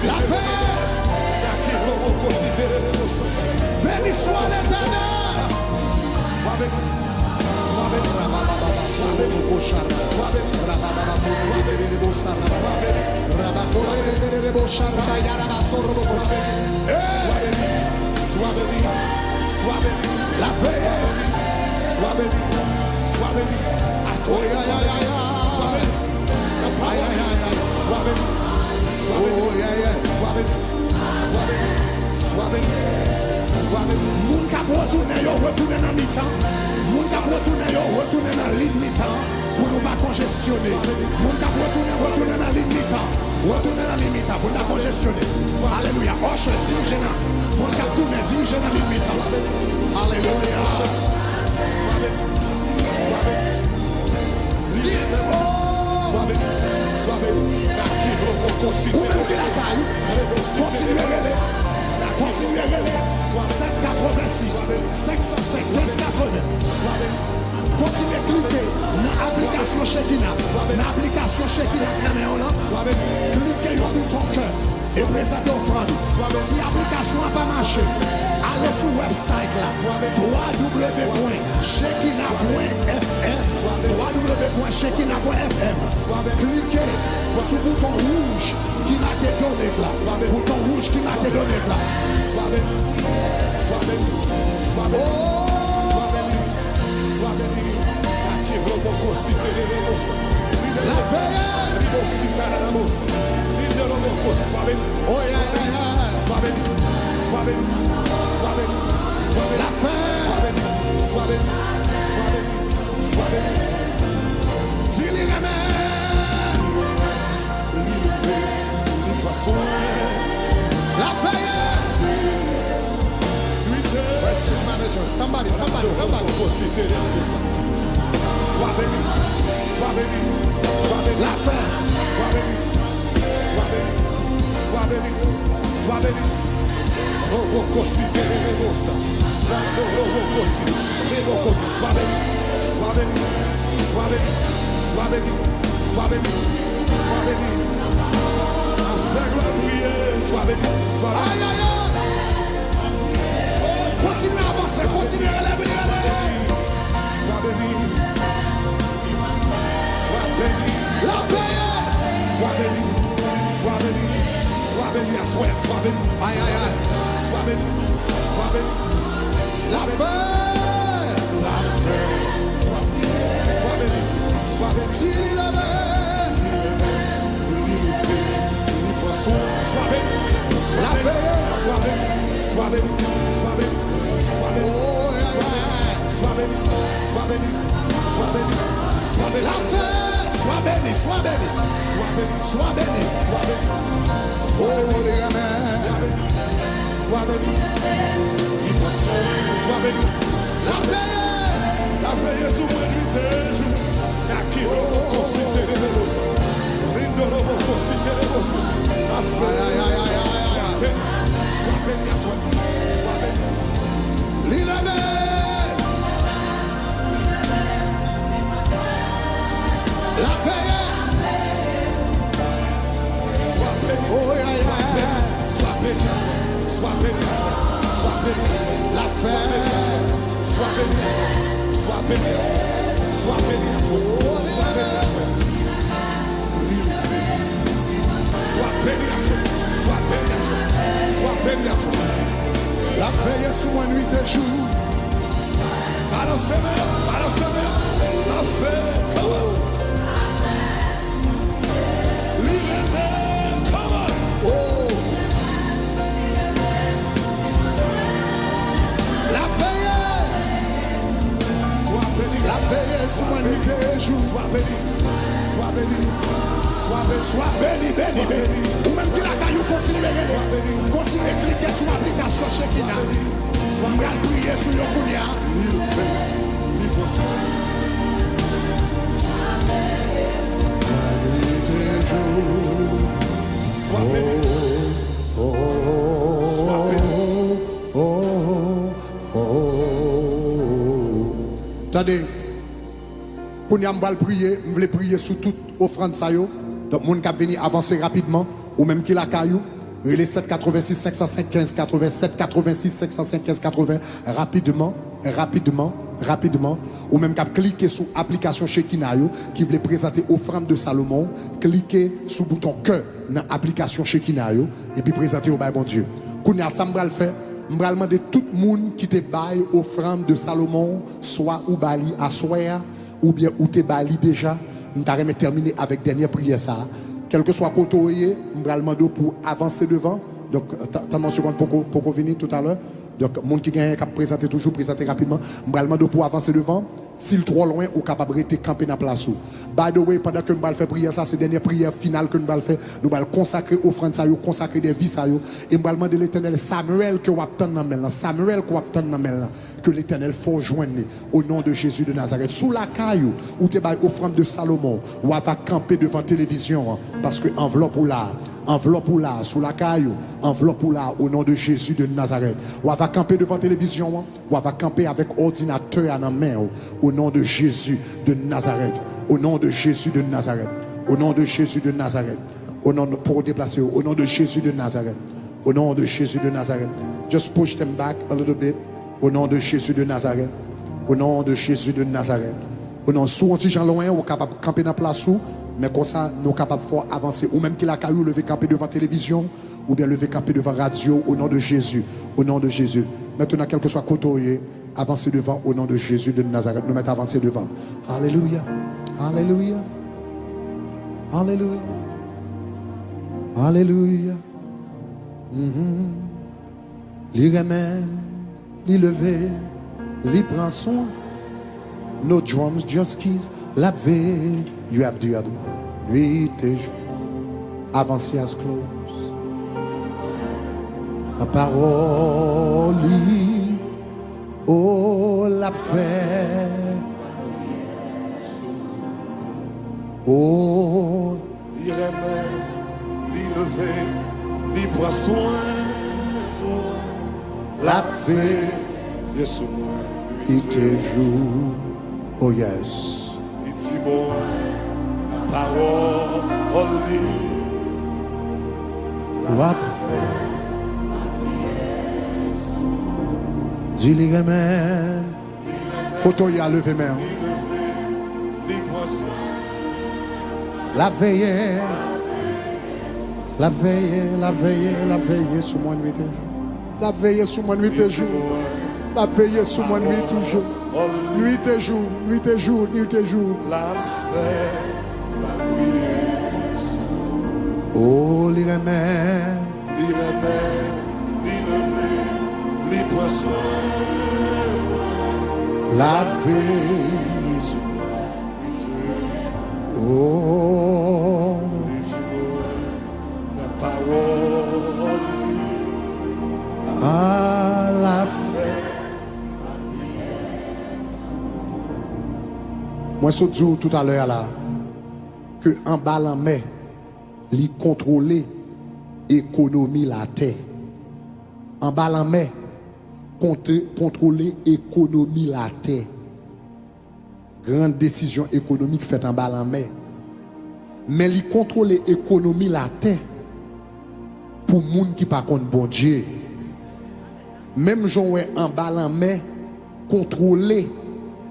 La paix. Béni soit l'Éternel. La paix. Sois béni, sois béni. Aïe, aïe, aïe, aïe. Aïe, aïe, aïe. Sois béni. Oh, yeah, yeah. Sois béni, sois béni, sois béni, sois béni. Moun kap retourne yo, retourne dans mi-temps. Moun kap retourne yo, retourne dans ligne mi-temps. Pour nous pas congestionner. Moun kap retourne dans ligne mi-temps. Retourne dans ligne mi-temps, pour nous pas congestionner. Alléluia. Hoche, dirigeant. Moun kap tourne, dirige dans ligne mi-temps. Alléluia. Sois béni, sois béni. Ou même qui la taille, continuez à aller. Continuez à aller. 786, 505, 1580. Continuez à cliquer dans l'application Shekina. Dans l'application Shekina, cliquez sur le bouton cœur et présentez offrande. Si l'application n'a pas marché, allez sur le website là, www.shekina.fm, www.shekina.fm. Cliquez sur le bouton rouge qui m'a été donné là. Bouton rouge qui m'a été donné là. Sois béni, sois béni, sois béni, sois béni, sois béni. La paix. Oh yeah, yeah, yeah. Sois béni, sois béni, sois béni, sois béni. La paix. Sois béni, sois béni, sois béni, sois béni. Dis-lui amen. La paix. Prestige
rejoice. Somebody.
Sois béni. Sois béni. Sois béni.
La fin.
Sois béni. Sois béni. Sois béni. Sois béni. Robocosi terebosa. Robocosi. Robocosi. Sois béni. Sois béni. Sois béni. Sois béni. Sois béni. Sois béni. Avec la prière. Sois béni. Sois béni.
Aïe, aïe, aïe. Continuez à avancer, continuez à lever les mains.
Sois béni. Sois béni.
La paix.
Sois béni. Sois béni. Sois béni. Sois béni.
Aïe, aïe, aïe.
Sois béni. Sois béni.
La paix. La paix.
Sois béni. Sois béni.
Si il avait.
Sois béni.
La paix.
Sois béni. Sois béni. Sois béni. Sois béni.
Oh, aïe, aïe.
Sois béni. Sois béni. Sois béni. Sois béni.
La paix. Sois béni, sois béni.
Sois béni.
Sois béni.
Sois béni.
Oh, les gamins.
Sois béni. Sois béni.
La paix.
La veille sous moi nuit et jour. Naki robo consité de bosa. Rindo robo consité de bosa. La
Aïe,
veille.
aïe, aïe, aïe, aïe, aïe.
Sois béni. Sois béni.
L'Ilamel. La paix.
Sois béni.
Oh, aïe, aïe, aïe.
Sois béni. Sois béni. Sois béni.
La paix.
Sois béni. Sois béni. Sois béni. Sois béni. Sois béni. Sois béni.
La paix est sous moi nuit et jour.
Alors c'est bien. La fée. Come on. Come on.
Oh. La paix.
Sois béni.
La paix est sous moi nuit et jour.
Sois béni. Sois béni. Sois béni.
Sois béni, béni, béni. Ou même qui la caillou continue à regarder. Continuez à cliquer sur l'application Shekina. On va prier sur le Kounia.
Sois béni. Sois béni.
Attendez. Pour nous prier, je voulais prier sur toute offrande ça yo. Donc mon cap venir avancer rapidement ou même qui la caillou. Les 786 515 87 86 515 80 rapidement ou même qu'à cliquer sur l'application Shekina qui voulait présenter offrande de Salomon, cliquez sur le bouton cœur dans l'application Shekina et puis présenter au bail bon Dieu. Kounya ça m'bral faire, m'bral demander tout le monde qui te bail offrande de Salomon, soit ou bali à soir ou bien ou te bali déjà, m'ta remet terminer avec dernière prière ça. Quel que soit côté, m'bral demander pour avancer devant. Donc t'as une seconde pour venir tout à l'heure. Donc, les gens qui gagnent, qui présentent toujours, présenter rapidement. Je vais demander pour avancer devant. S'il est trop loin, ou capable de rester camper dans la place. By the way, pendant que nous allons faire prière, ça, c'est la dernière prière finale que nous allons faire. Nous allons consacrer offrande, consacrer des vies. Et nous allons demander à l'Éternel, Samuel, que vous attendez dans la Samuel, que vous attendez dans la que l'Éternel faut joindre au nom de Jésus de Nazareth. Sous la caillou, où tu as offrande de Salomon, ou va camper devant la télévision, parce que enveloppe ou là. Enveloppe ou là, sous la caillou, enveloppe ou là, au nom de Jésus de Nazareth. Ou va camper devant la télévision, ou va camper avec ordinateur à la main, au nom de Jésus de Nazareth. Au nom de Jésus de Nazareth. Au nom de Jésus de Nazareth. Au nom de, pour déplacer, au nom de Jésus de Nazareth. Au nom de Jésus de Nazareth. Just push them back a little bit. Au nom de Jésus de Nazareth. Au nom de Jésus de Nazareth. Au nom de sous anti-Jean loin, ou capable de camper dans la place où. Mais comme ça, nous sommes capables de avancer. Ou même qu'il a caillou lever camper devant la télévision, ou bien lever camper devant la radio, au nom de Jésus. Au nom de Jésus. Maintenant, quel que soit côté, avancez devant, au nom de Jésus de Nazareth. Nous mettons avancer devant. Alléluia. Alléluia. Alléluia. Alléluia. Il remène, il lever, il prend soin. No drums, just keys. La veille, you have the other one. Nuit et jour. Avancez as close. La parole.
Oh, la paix. Oh,
Il remet, il lever, il prend soin.
la paix
Et sous moi,
qui te joue. Oh yes.
il dit moi, la parole,
La paix. Dis-lui amen. Koto y a levé main.
il prend soin.
La veille. La veille, la veille, la veille sous mon nuit. La veille sous mon nuit et jour. La veille sous mon nuit toujours. Nuit et jour, nuit et jour, nuit et jour.
La fête, la prière.
Oh, les remèdes.
Il remet, il lever, il prend soin.
La veille sous oh.
La parole,
À la fin. Moi, je dis tout à l'heure là que en bas la main, il contrôler l'économie la terre. En bas la main, contrôler l'économie la terre. Grande décision économique faite en bas la main. Mais il contrôler l'économie la terre pour les gens qui ne connaissent pas bon Dieu. Même gens en bas la main, contrôler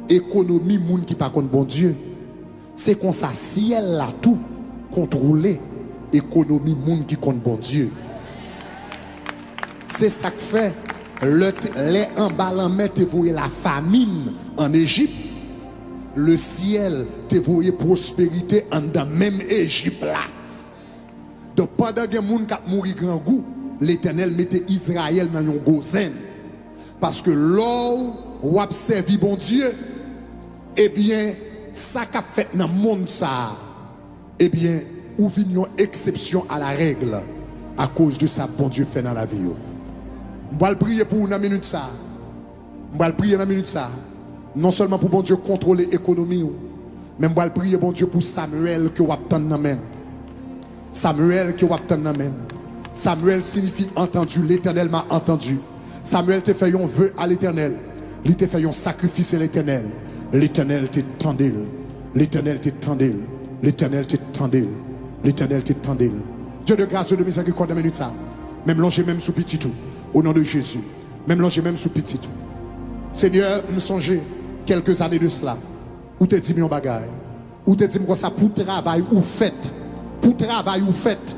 l'économie des gens qui ne connaissent pas bon Dieu. C'est comme ça, ciel là tout, contrôler l'économie des gens qui connaissent bon Dieu. C'est ça que fait, les en bas la main, te voyez la famine en Égypte. Le ciel te voyait prospérité en dans même Égypte là. Donc pendant que les gens qui mourent grand goût, l'Éternel mettait Israël dans une gozen. Parce que l'or ou observé bon Dieu, eh bien, ça qu'a fait dans le monde ça, eh bien, ou vient une exception à la règle à cause de ça bon Dieu fait dans la vie. Je vais prier pour une minute ça. Je vais prier une minute ça. Non seulement pour bon Dieu contrôler l'économie, mais je vais prier bon Dieu pour Samuel qui va attendre dans main. Samuel qui va attendre dans main. Samuel signifie entendu, l'Éternel m'a entendu. Samuel te fait un vœu à l'Éternel. Il te fait un sacrifice à l'Éternel. L'Éternel te tendait. L'Éternel te tendait. L'Éternel te tendait. L'Éternel te tendait. Dieu de grâce, Dieu de miséricorde, minute ça. Même longer même sous petit tout. Au nom de Jésus. Même longer même sous petit tout. Seigneur, nous songeons quelques années de cela. Où te dit mon bagaille. Où te dit ça pour travail ou fait. Pour travail ou fait.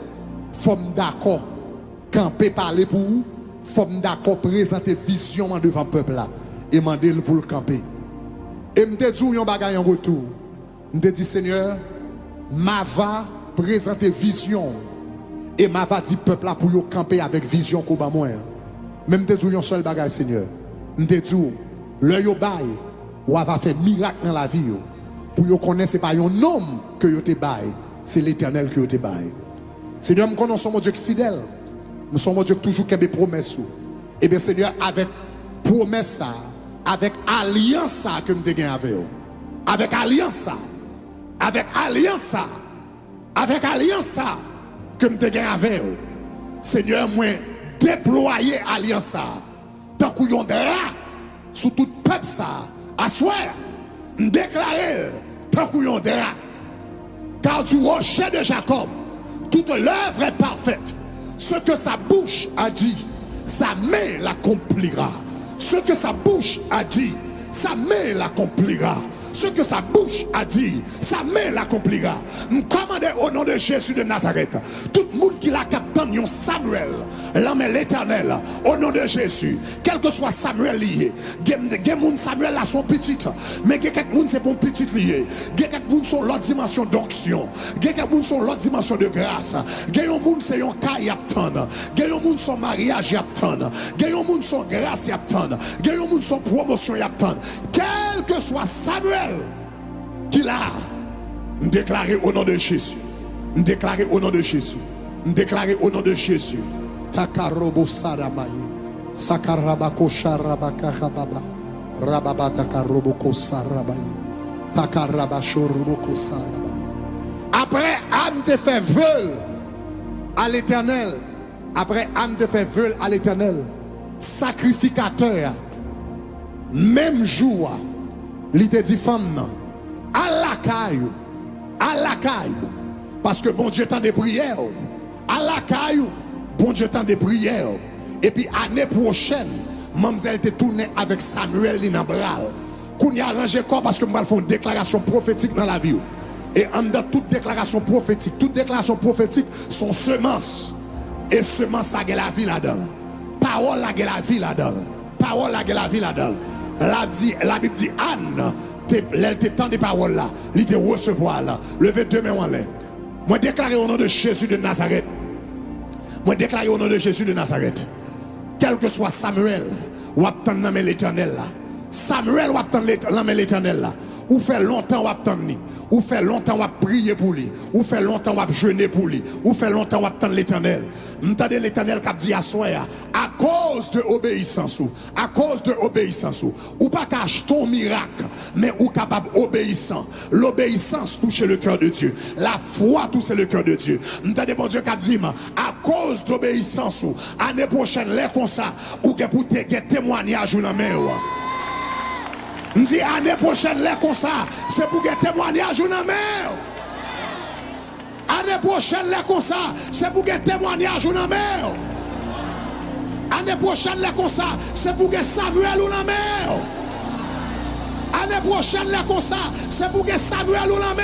Femme d'accord. Camper parler pour vous. Femme d'accord présenter vision devant le peuple là. Et demander pour le camper. Et me te dit un bagaille en retour. Me te dit Seigneur, ma va présenter vision. Et ma va dit peuple là pour le camper avec vision qu'on va moi. Même te dit un seul bagaille Seigneur. Me te dit l'œil au bail ou va faire miracle dans la vie. Pour yo connaître c'est pas un homme que yo te bail, c'est l'Éternel que yo te bail. Seigneur, nous connaissons mon Dieu fidèle. Nous sommes mon Dieu toujours qui a des promesses. Et bien Seigneur, avec promesse ça, avec alliance ça que nous te gagnons avec vous. Avec alliance ça. Avec alliance ça. Avec alliance ça que nous te gagnons avec vous. Seigneur, moi déployer alliance ça. Tant qu'on y a sous tout peuple ça. À soir, déclarer tant qu'on y a. Car du rocher de Jacob, toute l'œuvre est parfaite. Ce que sa bouche a dit, sa main l'accomplira. Ce que sa bouche a dit, sa main l'accomplira. Ce que sa bouche a dit, sa main l'accomplira. Nous commandons au nom de Jésus de Nazareth. Tout le monde qui l'a capté, Samuel, l'homme est l'Éternel, au nom de Jésus. Quel que soit Samuel lié, Samuel a son petit, mais quelqu'un c'est bon petit lié. Quelqu'un sont l'autre dimension d'onction. Quelqu'un sont l'autre dimension de grâce. Quelqu'un c'est un cas y attend. Quelqu'un son mariage y attend. Quelqu'un son grâce y attend. Quelqu'un son promotion y attend. Quel que soit Samuel qui l'a déclaré au nom de Jésus. Déclaré au nom de Jésus. Déclaré au nom de Jésus. Takarobo Saramai. Sakarabako Sharabaka Hababa.
Rababata karoboko sarabaye. Takarabasho roboko sarabaye. Après, Anne te fait vœu à l'Éternel. Après, Anne te fait vœu à l'Éternel. Sacrificateur. Même jour, il te dit femme, à la caillou. Parce que bon Dieu tend des prières. À la caillou, bon Dieu tend des prières. Et puis, année prochaine, mademoiselle te tourné avec Samuel Linabral. Qu'on y a arrangé quoi parce que nous allons faire une déclaration prophétique dans la vie. Et en dedans, toute déclaration prophétique sont semences. Et semences, ça a la vie là-dedans. Parole, a la vie là-dedans. Parole, a la vie là-dedans. La Bible dit, Anne, elle te tend des paroles là. Elle te recevoir là. Levez deux mains en l'air. Moi, déclarer au nom de Jésus de Nazareth. Moi, déclarer au nom de Jésus de Nazareth. Quel que soit Samuel, ou attendre l'Éternel là. Samuel ou attendre l'Éternel là. Ou fait longtemps ou attendre ni. Ou fait longtemps ou prier pour lui. Ou fait longtemps ou jeûner pour lui. Ou fait longtemps ou attendre l'Éternel. M'entendez l'Éternel qui a dit à soi à cause de obéissance ou pas cache ton miracle mais ou capable obéissant. L'obéissance touche le cœur de Dieu. La foi touche le cœur de Dieu. M'entendez bon Dieu qui a dit à cause d'obéissance ou année prochaine l'air comme ça ou que pour te témoignage ou la main. Je dis année prochaine, l'air comme ça, c'est pour que témoignage ou non. Année prochaine, l'air comme ça, c'est pour que témoignage ou non. Année prochaine, l'air comme ça, c'est pour que Samuel ou non. Année prochaine, l'air comme ça, c'est pour que Samuel ou non.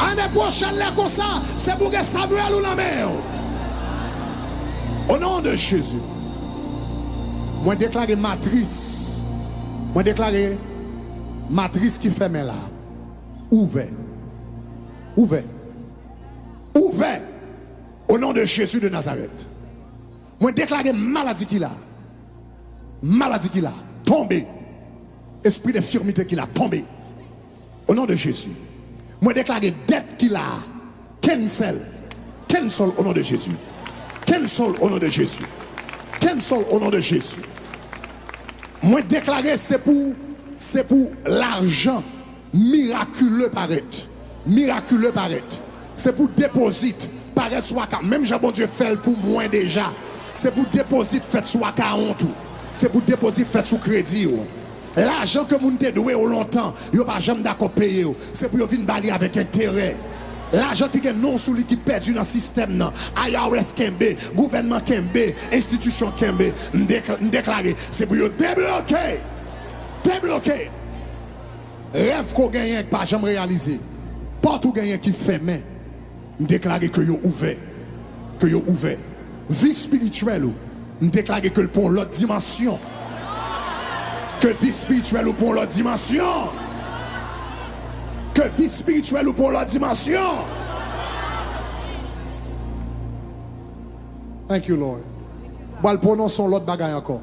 Année prochaine, l'air comme ça, c'est pour que Samuel ou non. Au nom de Jésus, moi déclare matrice. Moi déclaré matrice qui ferme là. Ouvert. Au nom de Jésus de Nazareth. Moi déclaré maladie qu'il a. Tombé. Esprit d'infirmité qu'il a tombé. Au nom de Jésus. Moi déclaré dette qu'il a. Cancel au nom de Jésus. Cancel au nom de Jésus. Moi déclarer c'est pour l'argent miraculeux paraître. C'est pour déposit paraître soit même j'ai bon Dieu fait pour moi déjà. C'est pour déposit fait soit 40 tout. C'est pour déposit fait sous crédit. L'argent que moun te doué au longtemps, yo pas jamais d'accord payer. C'est pour yo vinn bali avec intérêt. L'argent qui est non sous lui qui perdu dans le système, IRS Kembe, gouvernement Kembe, institution Kembe, déclaré, c'est pour débloquer. Rêve qu'on gagne pas jamais réalisé. Partout gagne qui fait main, déclaré que yo ouvert. Vie spirituelle, déclaré que le pour l'autre dimension. Que vie spirituelle ou pour l'autre dimension. Que vie spirituelle ou pour la dimension. Thank you, Lord. Bon, prononçons l'autre bagaille encore.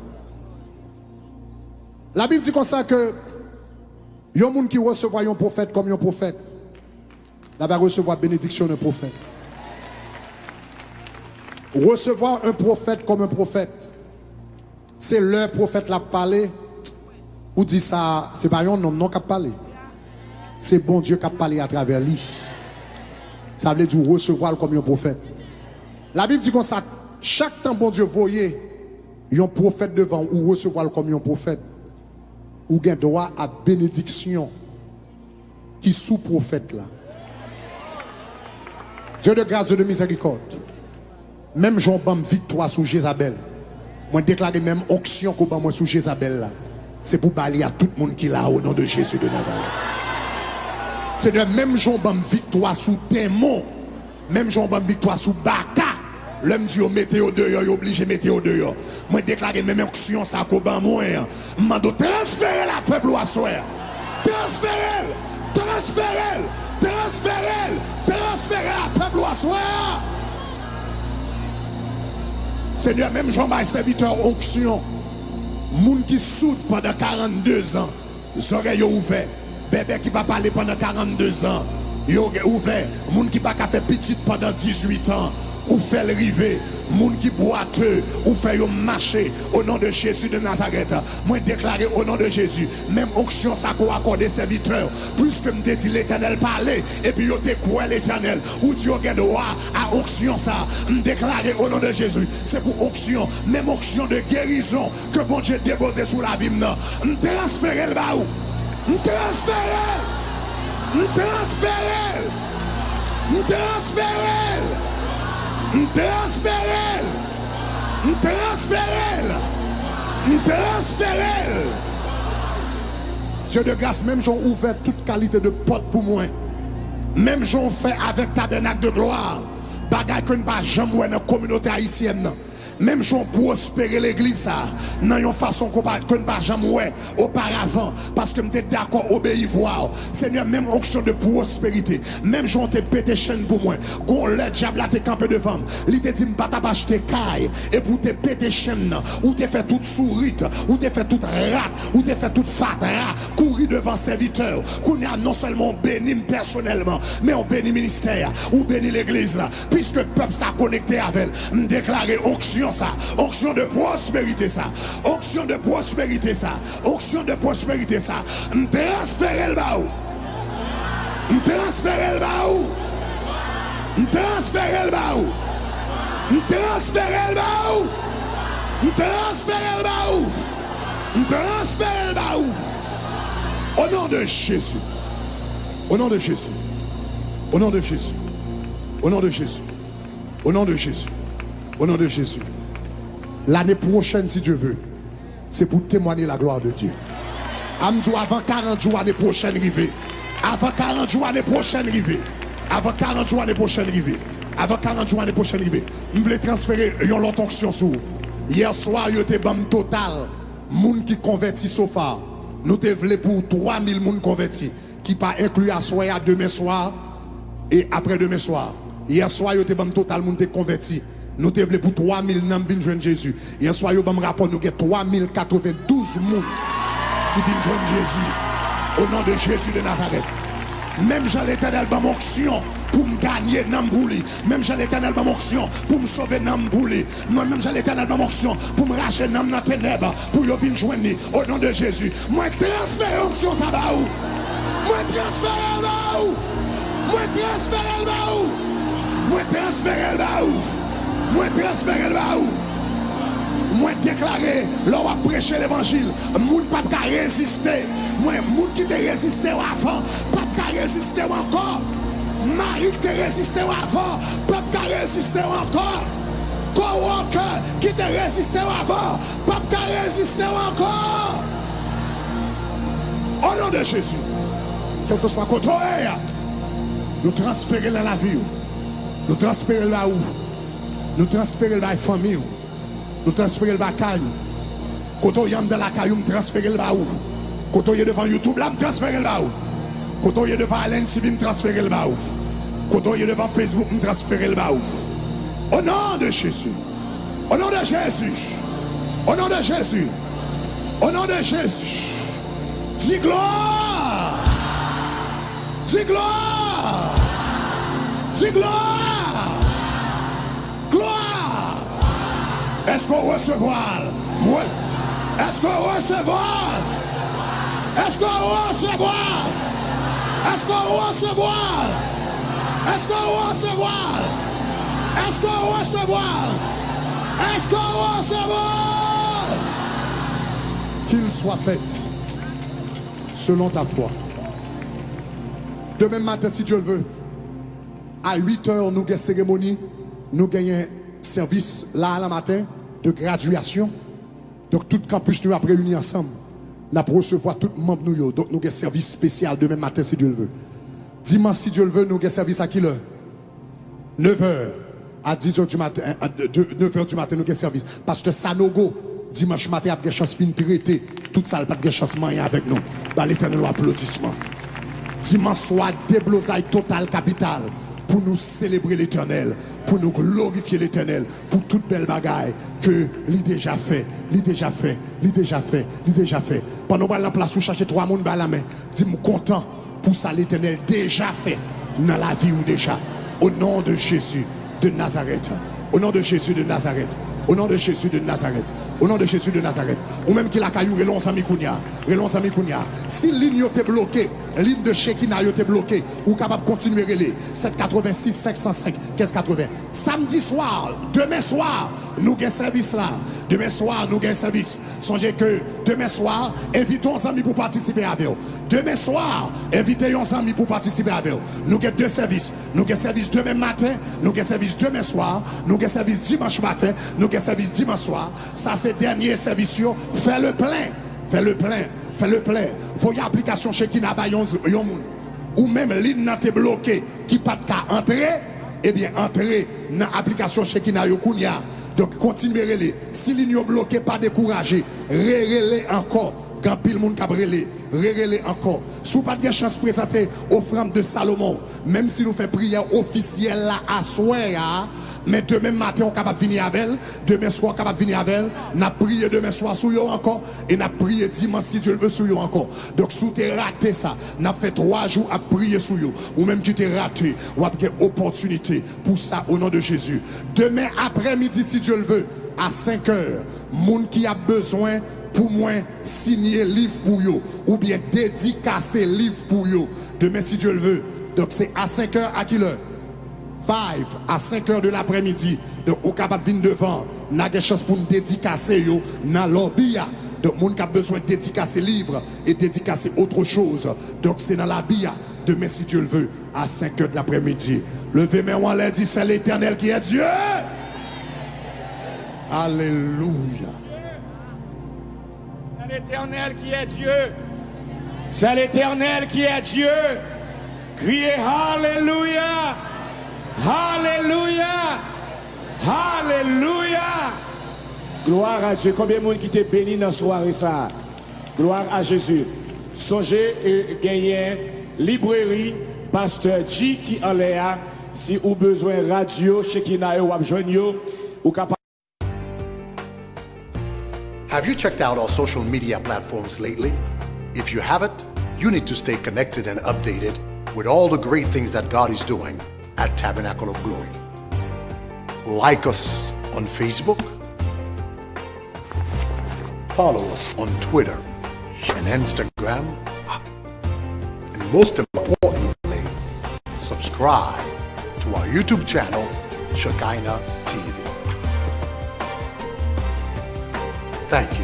La Bible dit comme ça que il y a un monde qui recevra un prophète comme un prophète. Là va recevoir bénédiction d'un prophète. Recevoir un prophète comme un prophète. C'est leur prophète l'a parlé. Ou dit ça, c'est pas un homme non qui a parlé. C'est bon Dieu qui a parlé à travers lui. Ça veut dire recevoir comme un prophète. La Bible dit comme ça, chaque temps bon Dieu voyait un prophète devant ou recevoir comme un prophète, ou gain droit à bénédiction qui sous prophète là. Dieu de grâce, Dieu de miséricorde. Même Jean Bam victoire sous Jézabel. Moi déclaré même onction qu'on moi sous Jézabel là. C'est pour balayer à tout le monde qui l'a au nom de Jésus de Nazareth. C'est de même Jean Bam victoire sous Témon. Même Jean Bam victoire sous Baka. L'homme dit météo dehors, obligé météo dehors. Moi déclaré même onction ça qu'on ban moi. Mando transférer la peuple au soir. Transférer la peuple au soir. Seigneur, même Jean-Baptiste serviteur onction. Moun qui soude pendant 42 ans, les oreilles ouvertes. Bébé qui va parler pendant 42 ans, yo ouvert. Moun qui va faire petit pendant 18 ans,
ou fait le river. Moun qui boiteux, ou fait yon marché au nom de Jésus de Nazareth. Moi déclaré au nom de Jésus, même onction ça qu'on accorde serviteurs, plus que me dit l'Éternel parler, et puis yo te quoi l'Éternel, ou Dieu a droit à onction ça, me déclaré au nom de Jésus. C'est pour onction, même onction de guérison que bon Dieu déposé sous la vie, me transférer le baou, me transférer, me transférer, me transférer. Transférer.
Dieu de grâce, même j'ont ouvert toute qualité de porte pour moi.
Même j'ont fait avec tabernacle de gloire. Bagay que ne pas jamais dans la communauté haïtienne. Même j'ont prospéré l'église ça. Dans une façon qu'on ne pas jamais auparavant. Parce que m'étais d'accord obéir voir. Seigneur, même onction de prospérité. Même j'ont te pété chaîne pour moi. Qu'on le diable a te campé devant. Il te dit m'pas t'as acheté caille. Et pour te péter chaîne. Ou te fait toute sourite. Ou te fait toute rate. Ou te fait toute fatra. Courir devant serviteur. Qu'on a non seulement béni personnellement. Mais on bénit ministère. Ou bénit l'église là. Puisque le peuple s'est connecté avec elle. Déclarer onction ça, onction de prospérité ça, onction de prospérité ça, onction de prospérité ça, transférer le baou, transférer le baou, transférer le baou, transférer le baou, transférer le baou, transférer le baou, au nom de Jésus, au nom de Jésus, au nom de Jésus, au nom de Jésus, au nom de Jésus, au nom de Jésus. L'année prochaine, si Dieu veut, c'est pour témoigner la gloire de Dieu. Amdou avant 40 jours, l'année prochaine, arrivé. Avant 40 jours, l'année prochaine, arrivé. Avant 40 jours, l'année prochaine, arrivé. Avant 40 jours, l'année prochaine, arrivé. Je voulais transférer une longue onction sur vous. Hier soir, il y a eu un total. Moun qui convertit sofa. Nous te voulons pour 3000 moun convertis. Qui pas inclus à soir, à demain soir et après demain soir. Hier soir, il y a eu un total moun te converti. Nous te voulons pour 3000 nam vin joindre Jésus. Hier soir, yo bam rapport nous avons 3092 moun qui viennent joindre Jésus. Au nom de Jésus de Nazareth. Même Jean l'Éternel bam onction pour me gagner nam bouli. Même Jean l'Éternel bam onction pour me sauver nam bouli. Même Jean l'Éternel bam onction pour me racheter nam dans ténèbres. Pour yo vin joindre au nom de Jésus. Moi transfère onction ça ba ou. Moi transfère ba ou. Moi transfère ba ou. Moi transfère ba ou. Moi transférer le baou. Moi déclarer, l'on va prêcher l'évangile. Moun pas qu'à résister. Moi, moun qui te résisté avant, pas qu'à résister encore. Marie qui te résisté avant, pas qu'à résister encore. Co-worker qui te résisté avant, pas qu'à résister encore. Au nom de Jésus, quel que soit côté, nous transférer dans la vie. Nous transférer là où. Nous transférer la famille, nous transférer la caille. Quand on est dans la caille, nous transférer le baou. Quand on est devant YouTube, là, nous transférer le baou. Quand on est devant Alain TV, nous transférer le baou. Quand on est devant Facebook, nous transférer le baou. Au nom de Jésus, au nom de Jésus, au nom de Jésus, au nom de Jésus, dis gloire, dis gloire, dis gloire. Gloire! Est-ce qu'on recevra? Est-ce qu'on recevra? Est-ce qu'on recevra? Est-ce qu'on recevra? Est-ce qu'on recevra? Est-ce qu'on recevra? Est-ce qu'on recevra?
Qu'il soit fait selon ta foi. Demain matin, si Dieu le veut, à 8h, nous avons une cérémonie. Nous gagnons service là le matin de graduation. Donc tout campus nous a réunis ensemble. Nous allons recevoir tous les membres. Donc nous avons un service spécial demain matin si Dieu le veut. Dimanche si Dieu le veut, nous avons un service à quelle heure? 9h à 10h du matin. 9h du matin nous avons un service. Parce que Sanogo, dimanche matin, a une chance de traiter. Toute ça, pas de chance de avec nous. Dans l'éternel applaudissement. Dimanche soir, déblosaille total capital. Pour nous célébrer l'éternel, pour nous glorifier l'éternel, pour toute belle bagaille que l'il déjà fait, l'il déjà fait, l'il déjà fait, l'il déjà fait. Pendant que la place où chercher 3 monde à la main, dis-moi content pour ça l'éternel déjà fait dans la vie ou déjà. Au nom de Jésus,
de Nazareth. Au nom de Jésus de Nazareth. Au nom de Jésus de Nazareth. Au nom de Jésus de Nazareth. Ou même qui la caillou, relon Sami Kounia. Relon Sami Kounia. Si ligne yo te bloqué, ligne de Shekinah yo te bloqué, ou capable de continuer relais. 786 505 1580. Samedi soir, demain soir, nous avons service là. Demain soir, nous avons service. Songez que demain soir, invitons nos amis pour participer avec vous. Demain soir, invitez nos amis pour participer avec vous. Nous avons deux services. Nous avons service demain matin, nous avons service demain soir, nous avons service dimanche matin, nous avons service dimanche soir. Ça, c'est dernier service. Fais le plein. Fais le plein. Fais le plein. Faut y application chez qui n'a pas yon moun. Ou même ligne n'a te bloqué qui pas de cas entrer, eh bien entrer dans l'application chez qui n'a yo kounya. Donc continuez les. Si ligne bloqué, pas décourager. Relez encore. Quand pile monde cap relais encore. Si vous pas de chance de présenter offrande de Salomon, même si nous faisons prière officielle là à soir, mais demain matin on est capable de venir avec elle, demain soir on est capable de venir avec elle, n'a prié demain soir sur yo encore et n'a prié dimanche si Dieu le veut sur yo encore. Donc si vous avez raté ça, n'a fait 3 jours à prier sur yo, ou même qui t'es raté, ou avez une opportunité pour ça au nom de Jésus. Demain après-midi si Dieu le veut, à 5 heures, monde qui a besoin pour moi signer livre pour yo ou bien dédicacer livre pour yo demain si Dieu le veut. Donc c'est à 5 heures à quelle heure? 5 à 5 heures de l'après-midi. Donc au capable venir devant, n'a des chances pour nous dédicacer yo dans lobby. Donc monde qui a besoin de dédicacer livre et dédicacer autre chose. Donc c'est dans la bia demain si Dieu le veut à 5 heures de l'après-midi. Levez main en l'air, dit c'est l'Éternel qui est Dieu. Alléluia.
C'est l'Éternel qui est Dieu. C'est l'Éternel qui est Dieu. Criez Alléluia. Alléluia. Alléluia. Gloire à Dieu. Combien de monde qui t'est béni dans la soirée ça? Gloire à Jésus. Songez et gagnez librairie Pasteur G qui en l'air. Si vous avez besoin de radio, Shekinah ou Abjonio, ou capable.
Have you checked out our social media platforms lately? If you haven't, you need to stay connected and updated with all the great things that God is doing at Tabernacle of Glory. Like us on Facebook, follow us on Twitter and Instagram, and most importantly, subscribe to our YouTube channel, Shekinah TV. Thank you.